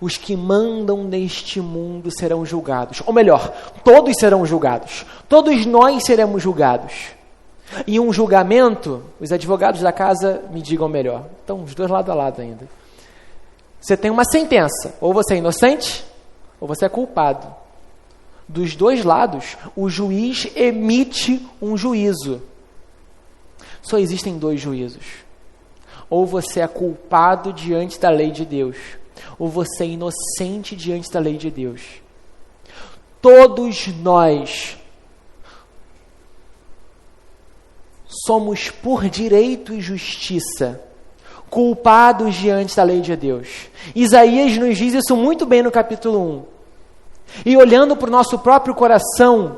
os que mandam neste mundo serão julgados. Ou melhor, todos serão julgados. Todos nós seremos julgados. Em um julgamento, os advogados da casa me digam melhor. Estão os dois lado a lado ainda. Você tem uma sentença. Ou você é inocente, ou você é culpado. Dos dois lados, o juiz emite um juízo. Só existem dois juízos. Ou você é culpado diante da lei de Deus, ou você é inocente diante da lei de Deus. Todos nós somos por direito e justiça culpados diante da lei de Deus. Isaías nos diz isso muito bem no capítulo 1. E olhando para o nosso próprio coração,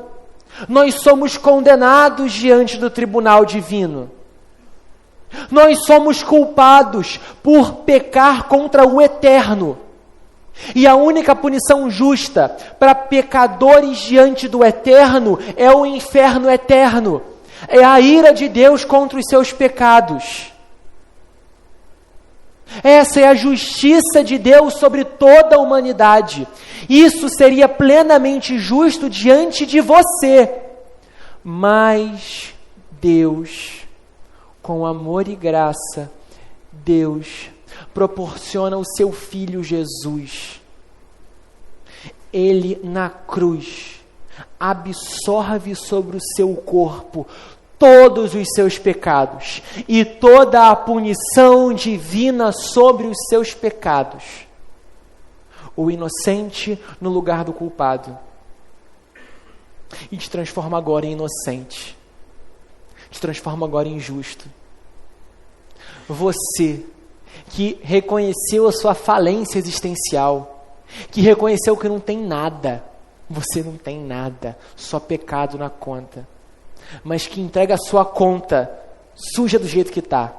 nós somos condenados diante do tribunal divino. Nós somos culpados por pecar contra o Eterno. E a única punição justa para pecadores diante do Eterno é o inferno eterno. É a ira de Deus contra os seus pecados. Essa é a justiça de Deus sobre toda a humanidade. Isso seria plenamente justo diante de você. Mas Deus, com amor e graça, Deus proporciona o seu Filho Jesus. Ele na cruz absorve sobre o seu corpo todos os seus pecados e toda a punição divina sobre os seus pecados. O inocente no lugar do culpado. E te transforma agora em inocente. Te transforma agora em justo. Você que reconheceu a sua falência existencial, que reconheceu que não tem nada, você não tem nada, só pecado na conta, mas que entrega a sua conta suja do jeito que está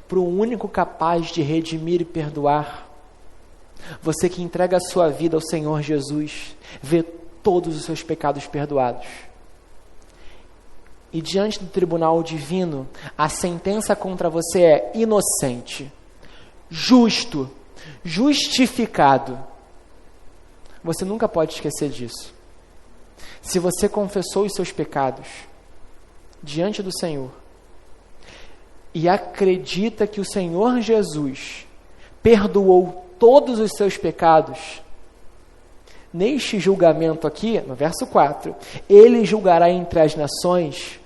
para o único capaz de redimir e perdoar. Você que entrega a sua vida ao Senhor Jesus, vê todos os seus pecados perdoados. E diante do tribunal divino, a sentença contra você é inocente, justo, justificado. Você nunca pode esquecer disso. Se você confessou os seus pecados diante do Senhor e acredita que o Senhor Jesus perdoou todos os seus pecados, neste julgamento aqui, no verso 4, ele julgará entre as nações.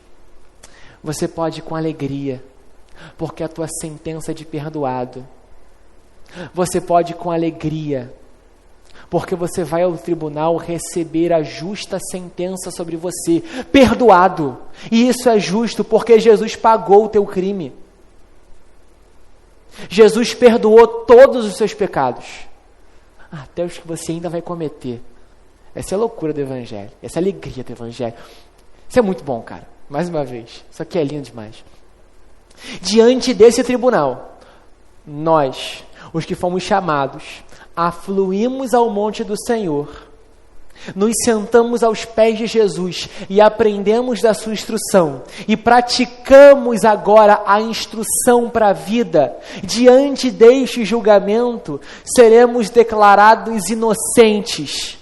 Você pode ir com alegria, porque a tua sentença é de perdoado. Você pode ir com alegria, porque você vai ao tribunal receber a justa sentença sobre você, perdoado. E isso é justo, porque Jesus pagou o teu crime. Jesus perdoou todos os seus pecados, até os que você ainda vai cometer. Essa é a loucura do Evangelho, essa é a alegria do Evangelho. Isso é muito bom, cara. Mais uma vez, isso aqui é lindo demais. Diante desse tribunal, nós, os que fomos chamados, afluímos ao monte do Senhor, nos sentamos aos pés de Jesus e aprendemos da sua instrução e praticamos agora a instrução para a vida. Diante deste julgamento, seremos declarados inocentes.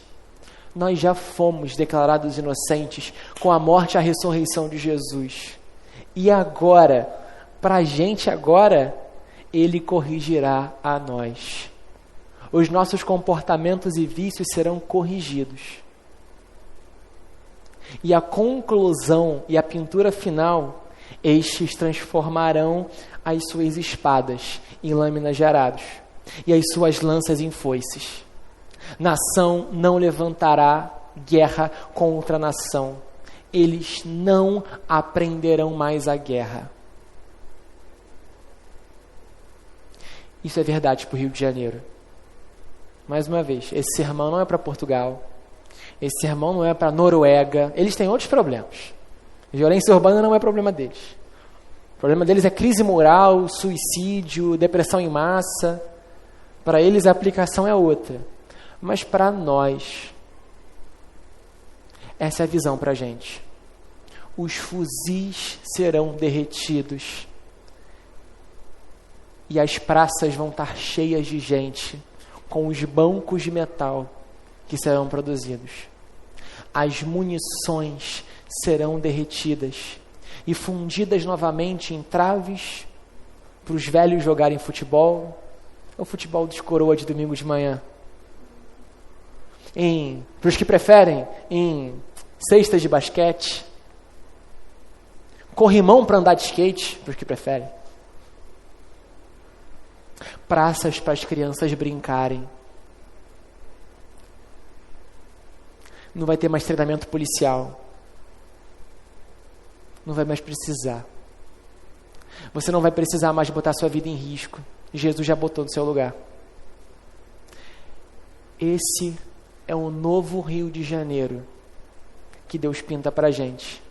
Nós já fomos declarados inocentes com a morte e a ressurreição de Jesus. E agora, para a gente agora, Ele corrigirá a nós. Os nossos comportamentos e vícios serão corrigidos. E a conclusão e a pintura final, estes transformarão as suas espadas em lâminas de arados e as suas lanças em foices. Nação não levantará guerra contra nação. Eles não aprenderão mais a guerra. Isso é verdade para o Rio de Janeiro. Mais uma vez, esse sermão não é para Portugal. Esse sermão não é para Noruega. Eles têm outros problemas. Violência urbana não é problema deles. O problema deles é crise moral, suicídio, depressão em massa. Para eles a aplicação é outra. Mas para nós, essa é a visão para a gente. Os fuzis serão derretidos. E as praças vão estar cheias de gente, com os bancos de metal que serão produzidos. As munições serão derretidas e fundidas novamente em traves para os velhos jogarem futebol, ou futebol dos coroa de domingo de manhã. Para os que preferem, em cestas de basquete, corrimão para andar de skate, para os que preferem. Praças para as crianças brincarem. Não vai ter mais treinamento policial. Não vai mais precisar. Você não vai precisar mais botar sua vida em risco. Jesus já botou no seu lugar. Esse é o novo Rio de Janeiro que Deus pinta para a gente.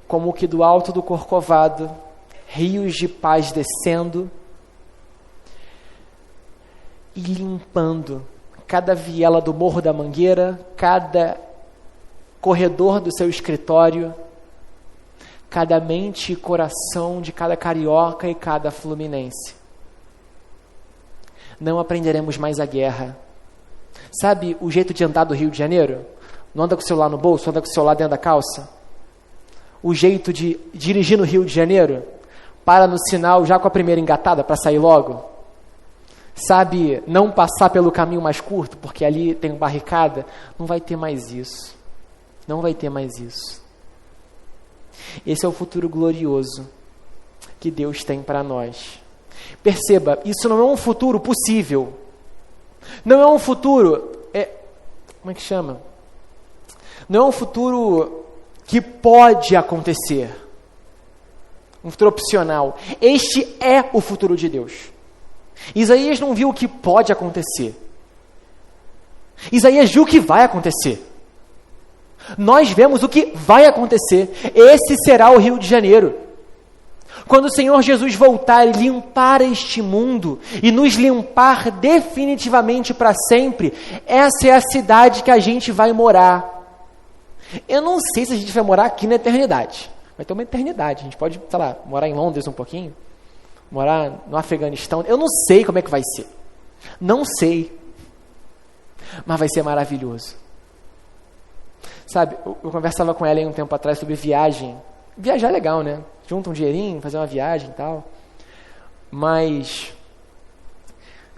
Como que do alto do Corcovado, rios de paz descendo e limpando cada viela do Morro da Mangueira, cada corredor do seu escritório, cada mente e coração de cada carioca e cada fluminense. Não aprenderemos mais a guerra. Sabe o jeito de andar do Rio de Janeiro? Não anda com o celular no bolso, anda com o celular dentro da calça? O jeito de dirigir no Rio de Janeiro? Para no sinal já com a primeira engatada para sair logo? Sabe, não passar pelo caminho mais curto, porque ali tem barricada? Não vai ter mais isso. Não vai ter mais isso. Esse é o futuro glorioso que Deus tem para nós. Perceba, isso não é um futuro possível. Não é um futuro... como é que chama? Não é um futuro que pode acontecer. Um futuro opcional. Este é o futuro de Deus. Isaías não viu o que pode acontecer. Isaías viu o que vai acontecer. Nós vemos o que vai acontecer. Esse será o Rio de Janeiro. Quando o Senhor Jesus voltar e limpar este mundo e nos limpar definitivamente para sempre, essa é a cidade que a gente vai morar. Eu não sei se a gente vai morar aqui na eternidade. Vai ter uma eternidade. A gente pode, sei lá, morar em Londres um pouquinho, morar no Afeganistão. Eu não sei como é que vai ser. Não sei. Mas vai ser maravilhoso. Sabe, eu conversava com ela aí um tempo atrás sobre viagem. Viajar é legal, né? Junta um dinheirinho, fazer uma viagem e tal. Mas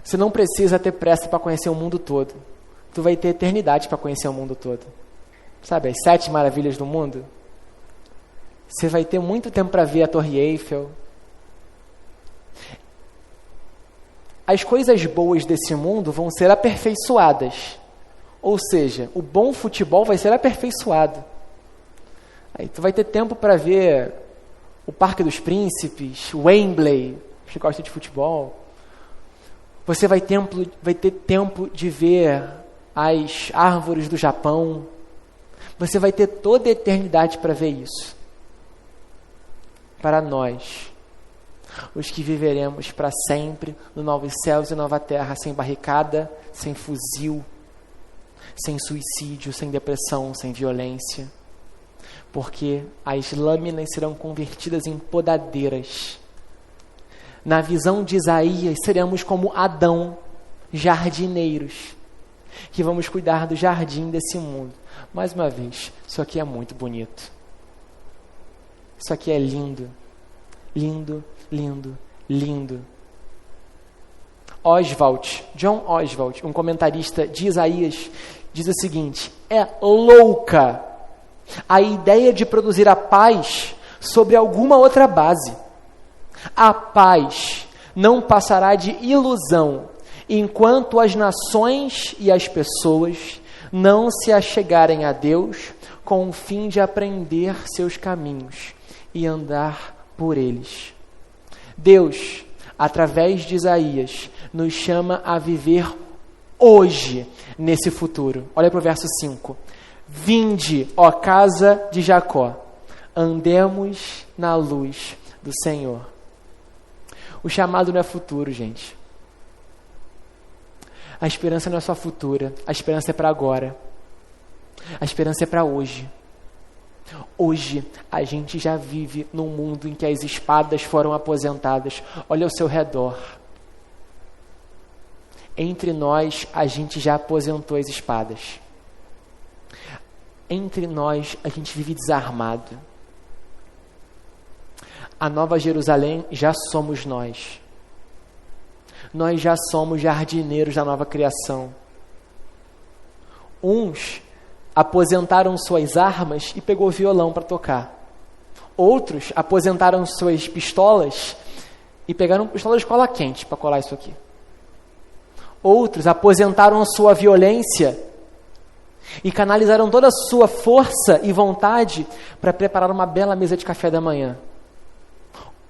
você não precisa ter pressa para conhecer o mundo todo. Tu vai ter eternidade para conhecer o mundo todo. Sabe, as 7 maravilhas do mundo? Você vai ter muito tempo para ver a Torre Eiffel. As coisas boas desse mundo vão ser aperfeiçoadas. Ou seja, o bom futebol vai ser aperfeiçoado. Aí tu vai ter tempo para ver o Parque dos Príncipes, Wembley, você gosta de futebol. Você vai ter tempo de ver as árvores do Japão. Você vai ter toda a eternidade para ver isso. Para nós, os que viveremos para sempre no novos céus e nova terra, sem barricada, sem fuzil, sem suicídio, sem depressão, sem violência. Porque as lâminas serão convertidas em podadeiras. Na visão de Isaías, seremos como Adão, jardineiros, que vamos cuidar do jardim desse mundo. Mais uma vez, isso aqui é muito bonito. Isso aqui é lindo. Lindo, lindo, lindo. John Oswald, um comentarista de Isaías, diz o seguinte: é louca a ideia de produzir a paz sobre alguma outra base. A paz não passará de ilusão enquanto as nações e as pessoas não se achegarem a Deus com o fim de aprender seus caminhos e andar por eles. Deus, através de Isaías, nos chama a viver hoje nesse futuro. Olha para o verso 5. Vinde, ó casa de Jacó, andemos na luz do Senhor. O chamado não é futuro, gente. A esperança não é só futura, a esperança é para agora. A esperança é para hoje. Hoje, a gente já vive num mundo em que as espadas foram aposentadas. Olha ao seu redor. Entre nós, a gente já aposentou as espadas. Entre nós, a gente vive desarmado. A Nova Jerusalém já somos nós. Nós já somos jardineiros da nova criação. Uns aposentaram suas armas e pegou violão para tocar. Outros aposentaram suas pistolas e pegaram pistola de cola quente para colar isso aqui. Outros aposentaram sua violência e canalizaram toda a sua força e vontade para preparar uma bela mesa de café da manhã,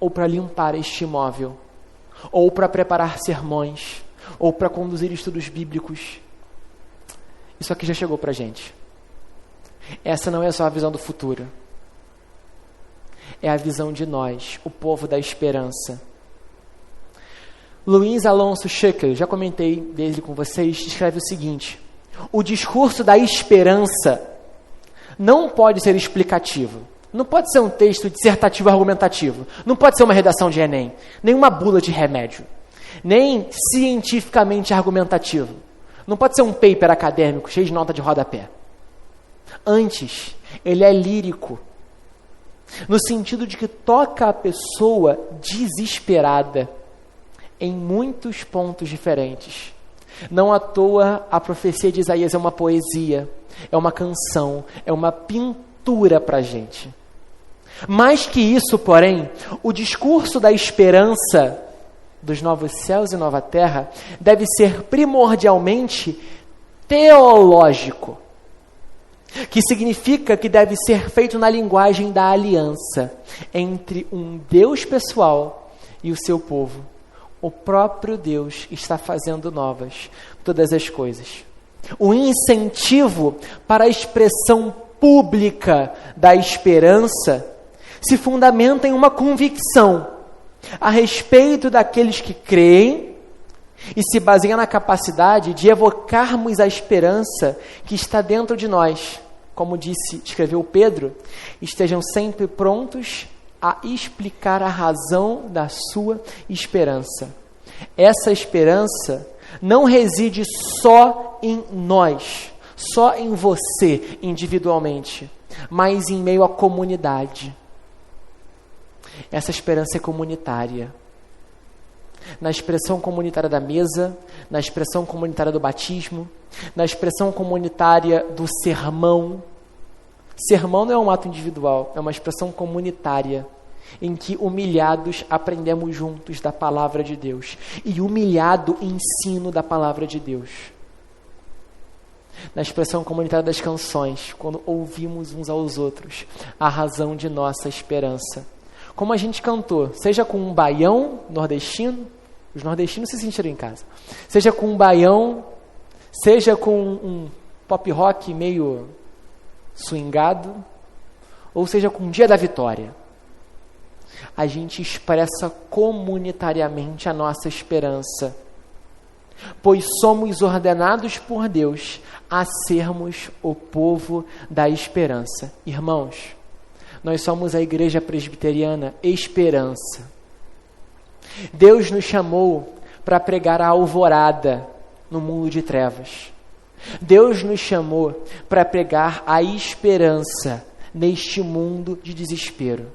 ou para limpar este imóvel, ou para preparar sermões, ou para conduzir estudos bíblicos. Isso aqui já chegou para a gente. Essa não é só a visão do futuro. É a visão de nós, o povo da esperança. Luiz Alonso Schucker, já comentei dele com vocês, escreve o seguinte: o discurso da esperança não pode ser explicativo. Não pode ser um texto dissertativo argumentativo. Não pode ser uma redação de Enem. Nem uma bula de remédio. Nem cientificamente argumentativo. Não pode ser um paper acadêmico cheio de nota de rodapé. Antes, ele é lírico. No sentido de que toca a pessoa desesperada em muitos pontos diferentes. Não à toa a profecia de Isaías é uma poesia, é uma canção, é uma pintura para a gente. Mais que isso, porém, o discurso da esperança dos novos céus e nova terra deve ser primordialmente teológico, que significa que deve ser feito na linguagem da aliança entre um Deus pessoal e o seu povo. O próprio Deus está fazendo novas todas as coisas. O incentivo para a expressão pública da esperança se fundamenta em uma convicção a respeito daqueles que creem e se baseia na capacidade de evocarmos a esperança que está dentro de nós. Como escreveu Pedro, estejam sempre prontos a explicar a razão da sua esperança. Essa esperança não reside só em nós, só em você individualmente, mas em meio à comunidade. Essa esperança é comunitária. Na expressão comunitária da mesa, na expressão comunitária do batismo, na expressão comunitária do sermão. Sermão não é um ato individual, é uma expressão comunitária, em que humilhados aprendemos juntos da palavra de Deus e humilhado ensino da palavra de Deus. Na expressão comunitária das canções, quando ouvimos uns aos outros a razão de nossa esperança. Como a gente cantou, seja com um baião nordestino, os nordestinos se sentiram em casa, seja com um baião, seja com um pop rock meio swingado, ou seja com um Dia da Vitória, a gente expressa comunitariamente a nossa esperança, pois somos ordenados por Deus a sermos o povo da esperança. Irmãos, nós somos a Igreja Presbiteriana Esperança. Deus nos chamou para pregar a alvorada no mundo de trevas. Deus nos chamou para pregar a esperança neste mundo de desespero.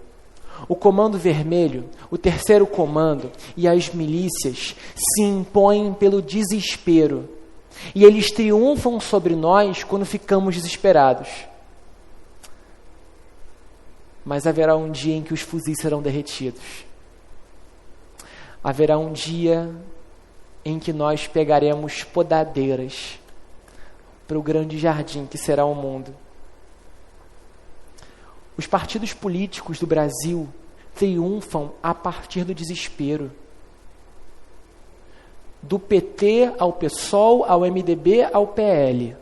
O Comando Vermelho, o Terceiro Comando e as milícias se impõem pelo desespero. E eles triunfam sobre nós quando ficamos desesperados. Mas haverá um dia em que os fuzis serão derretidos. Haverá um dia em que nós pegaremos podadeiras para o grande jardim que será o mundo. Os partidos políticos do Brasil triunfam a partir do desespero. Do PT ao PSOL, ao MDB, ao PL.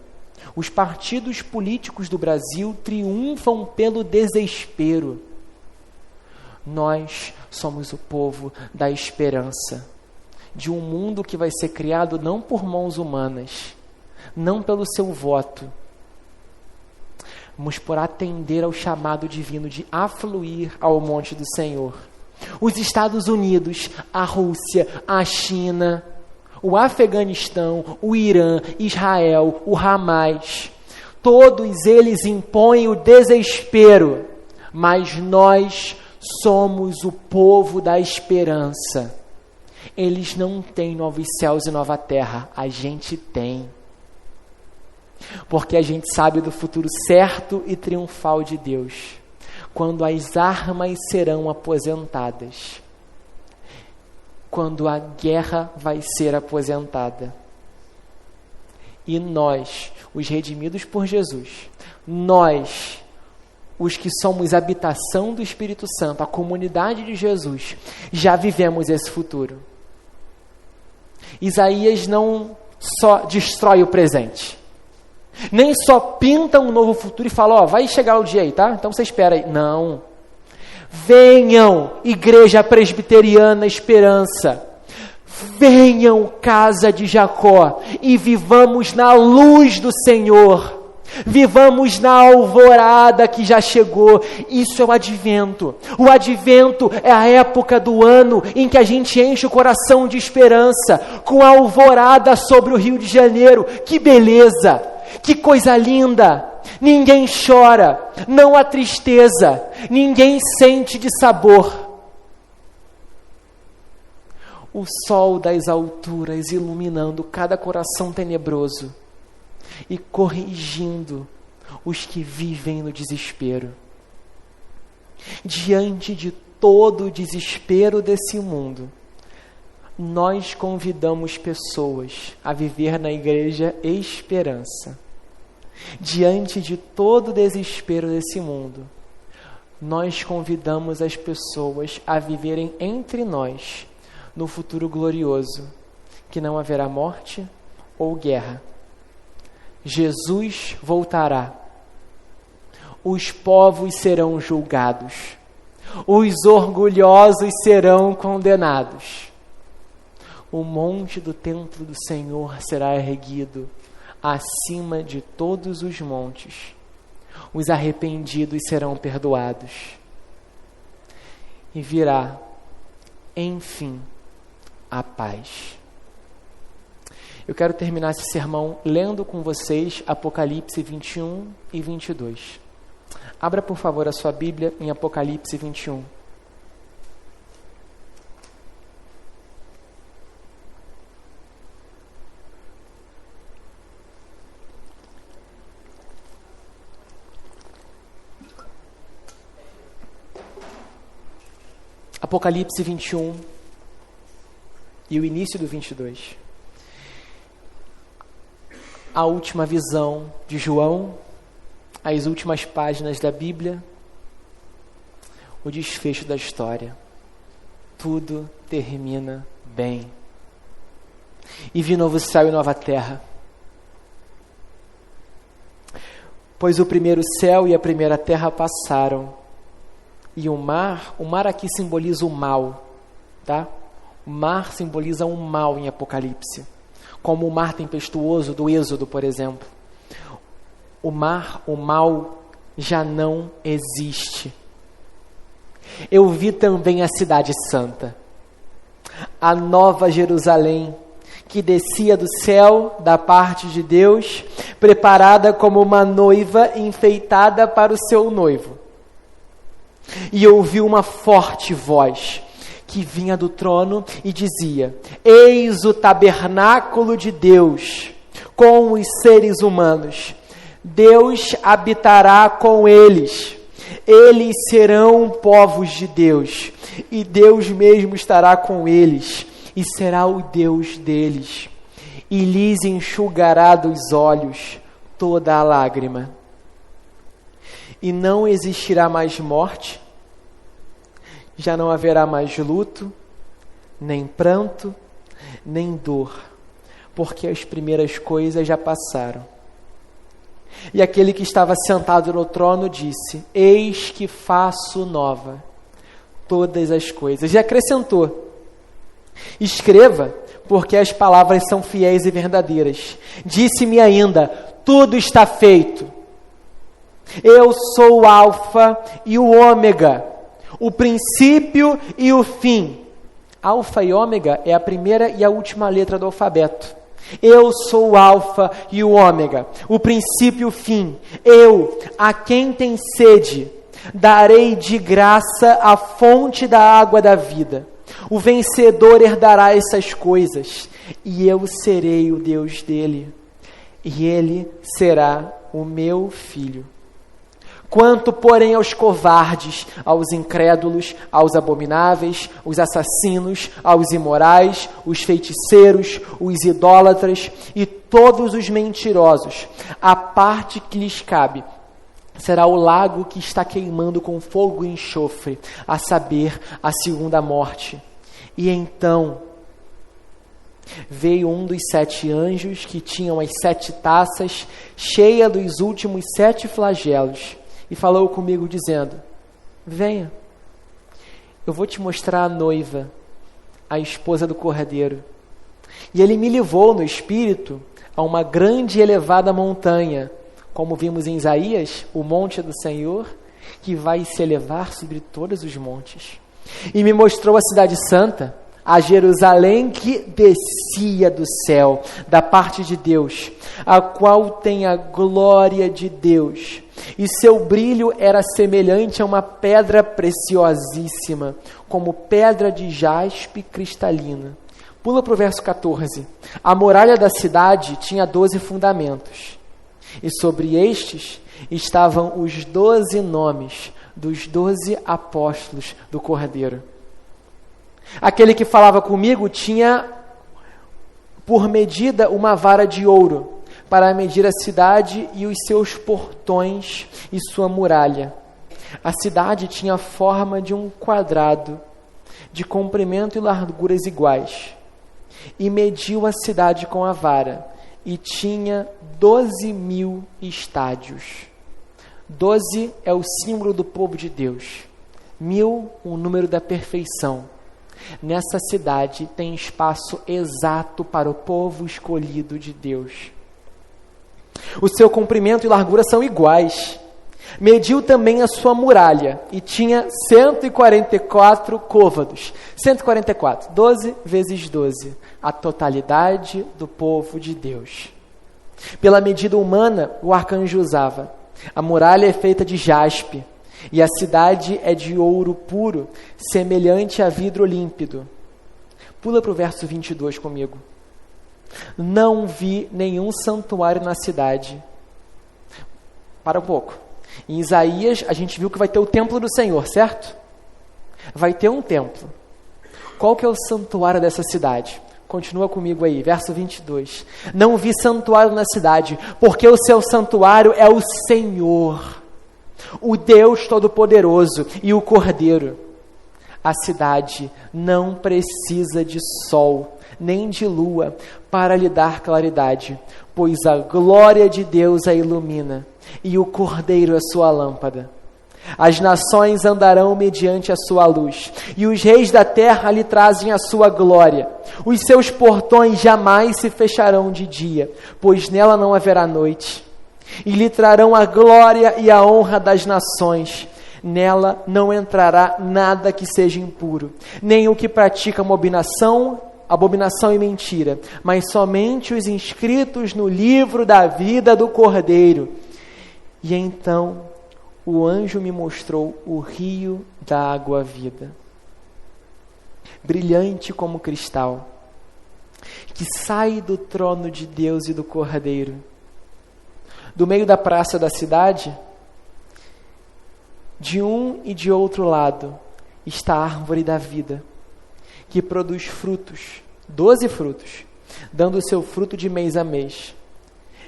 Os partidos políticos do Brasil triunfam pelo desespero. Nós somos o povo da esperança, de um mundo que vai ser criado não por mãos humanas, não pelo seu voto, mas por atender ao chamado divino de afluir ao monte do Senhor. Os Estados Unidos, a Rússia, a China, o Afeganistão, o Irã, Israel, o Hamas, todos eles impõem o desespero, mas nós somos o povo da esperança. Eles não têm novos céus e nova terra, a gente tem. Porque a gente sabe do futuro certo e triunfal de Deus, quando as armas serão aposentadas, quando a guerra vai ser aposentada. E nós, os redimidos por Jesus, nós, os que somos habitação do Espírito Santo, a comunidade de Jesus, já vivemos esse futuro. Isaías não só destrói o presente, nem só pinta um novo futuro e fala, vai chegar o dia aí, tá? Então você espera aí. Não. Venham, Igreja Presbiteriana Esperança. Venham, casa de Jacó, e vivamos na luz do Senhor. Vivamos na alvorada que já chegou. Isso é o advento. O advento é a época do ano em que a gente enche o coração de esperança, com a alvorada sobre o Rio de Janeiro. Que beleza! Que coisa linda! Ninguém chora, não há tristeza, ninguém sente de sabor. O sol das alturas iluminando cada coração tenebroso e corrigindo os que vivem no desespero. Diante de todo o desespero desse mundo, nós convidamos pessoas a viver na Igreja Esperança. Diante de todo o desespero desse mundo, nós convidamos as pessoas a viverem entre nós no futuro glorioso, que não haverá morte ou guerra. Jesus voltará. Os povos serão julgados. Os orgulhosos serão condenados. O monte do templo do Senhor será erguido acima de todos os montes. Os arrependidos serão perdoados. E virá, enfim, a paz. Eu quero terminar esse sermão lendo com vocês Apocalipse 21 e 22. Abra, por favor, a sua Bíblia em Apocalipse 21. Apocalipse 21 e o início do 22. A última visão de João, as últimas páginas da Bíblia, o desfecho da história. Tudo termina bem. E vi novo céu e nova terra. Pois o primeiro céu e a primeira terra passaram. E o mar aqui simboliza o mal, tá? O mar simboliza o mal em Apocalipse. Como o mar tempestuoso do Êxodo, por exemplo. O mal já não existe. Eu vi também a cidade santa, a nova Jerusalém, que descia do céu da parte de Deus, preparada como uma noiva enfeitada para o seu noivo. E ouvi uma forte voz que vinha do trono e dizia: Eis o tabernáculo de Deus com os seres humanos. Deus habitará com eles. Eles serão povos de Deus, e Deus mesmo estará com eles, e será o Deus deles, e lhes enxugará dos olhos toda a lágrima. E não existirá mais morte, já não haverá mais luto, nem pranto, nem dor, porque as primeiras coisas já passaram. E aquele que estava sentado no trono disse: eis que faço nova todas as coisas. E acrescentou: escreva, porque as palavras são fiéis e verdadeiras. Disse-me ainda: tudo está feito. Eu sou o Alfa e o Ômega, o princípio e o fim. Alfa e Ômega é a primeira e a última letra do alfabeto. Eu sou o Alfa e o Ômega, o princípio e o fim. Eu, a quem tem sede, darei de graça a fonte da água da vida. O vencedor herdará essas coisas, e eu serei o Deus dele, e ele será o meu filho. Quanto, porém, aos covardes, aos incrédulos, aos abomináveis, os assassinos, aos imorais, os feiticeiros, os idólatras e todos os mentirosos, a parte que lhes cabe será o lago que está queimando com fogo e enxofre, a saber, a segunda morte. E então veio um dos 7 anjos que tinham as 7 taças, cheia dos últimos 7 flagelos, e falou comigo dizendo: venha, eu vou te mostrar a noiva, a esposa do Cordeiro. E ele me levou no espírito a uma grande e elevada montanha, como vimos em Isaías, o monte do Senhor, que vai se elevar sobre todos os montes. E me mostrou a cidade santa, a Jerusalém que descia do céu, da parte de Deus, a qual tem a glória de Deus. E seu brilho era semelhante a uma pedra preciosíssima, como pedra de jaspe cristalina. Pula para o verso 14. A muralha da cidade tinha 12 fundamentos, e sobre estes estavam os 12 nomes dos 12 apóstolos do Cordeiro. Aquele que falava comigo tinha por medida uma vara de ouro, para medir a cidade e os seus portões e sua muralha. A cidade tinha a forma de um quadrado, de comprimento e larguras iguais. E mediu a cidade com a vara, e tinha 12.000 estádios. 12 é o símbolo do povo de Deus. 1000, o número da perfeição. Nessa cidade tem espaço exato para o povo escolhido de Deus. O seu comprimento e largura são iguais. Mediu também a sua muralha e tinha 144 côvados. 144, 12 vezes 12, a totalidade do povo de Deus. Pela medida humana, o arcanjo usava. A muralha é feita de jaspe, e a cidade é de ouro puro, semelhante a vidro límpido. Pula para o verso 22 comigo. Não vi nenhum santuário na cidade. Para um pouco. Em Isaías, a gente viu que vai ter o templo do Senhor, certo? Vai ter um templo. Qual que é o santuário dessa cidade? Continua comigo aí, verso 22. Não vi santuário na cidade, porque o seu santuário é o Senhor, o Deus Todo-Poderoso e o Cordeiro. A cidade não precisa de sol, nem de lua, para lhe dar claridade, pois a glória de Deus a ilumina, e o Cordeiro é sua lâmpada. As nações andarão mediante a sua luz, e os reis da terra lhe trazem a sua glória. Os seus portões jamais se fecharão de dia, pois nela não haverá noite. E lhe trarão a glória e a honra das nações. Nela não entrará nada que seja impuro, nem o que pratica abominação e mentira, mas somente os inscritos no livro da vida do Cordeiro. E então o anjo me mostrou o rio da água-vida, brilhante como cristal, que sai do trono de Deus e do Cordeiro. Do meio da praça da cidade, de um e de outro lado, está a árvore da vida, que produz frutos 12 frutos, dando o seu fruto de mês a mês.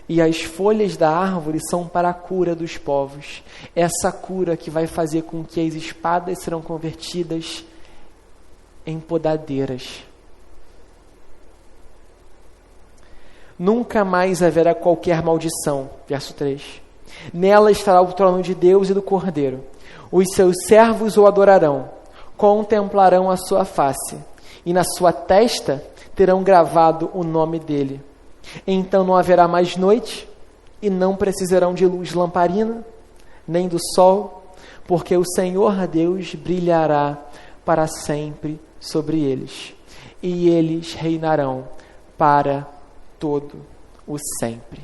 E as folhas da árvore são para a cura dos povos. Essa cura que vai fazer com que as espadas serão convertidas em podadeiras. Nunca mais haverá qualquer maldição. Verso 3. Nela estará o trono de Deus e do Cordeiro. Os seus servos o adorarão, contemplarão a sua face, e na sua testa terão gravado o nome dele. Então não haverá mais noite, e não precisarão de luz lamparina, nem do sol, porque o Senhor Deus brilhará para sempre sobre eles, e eles reinarão para todo o sempre.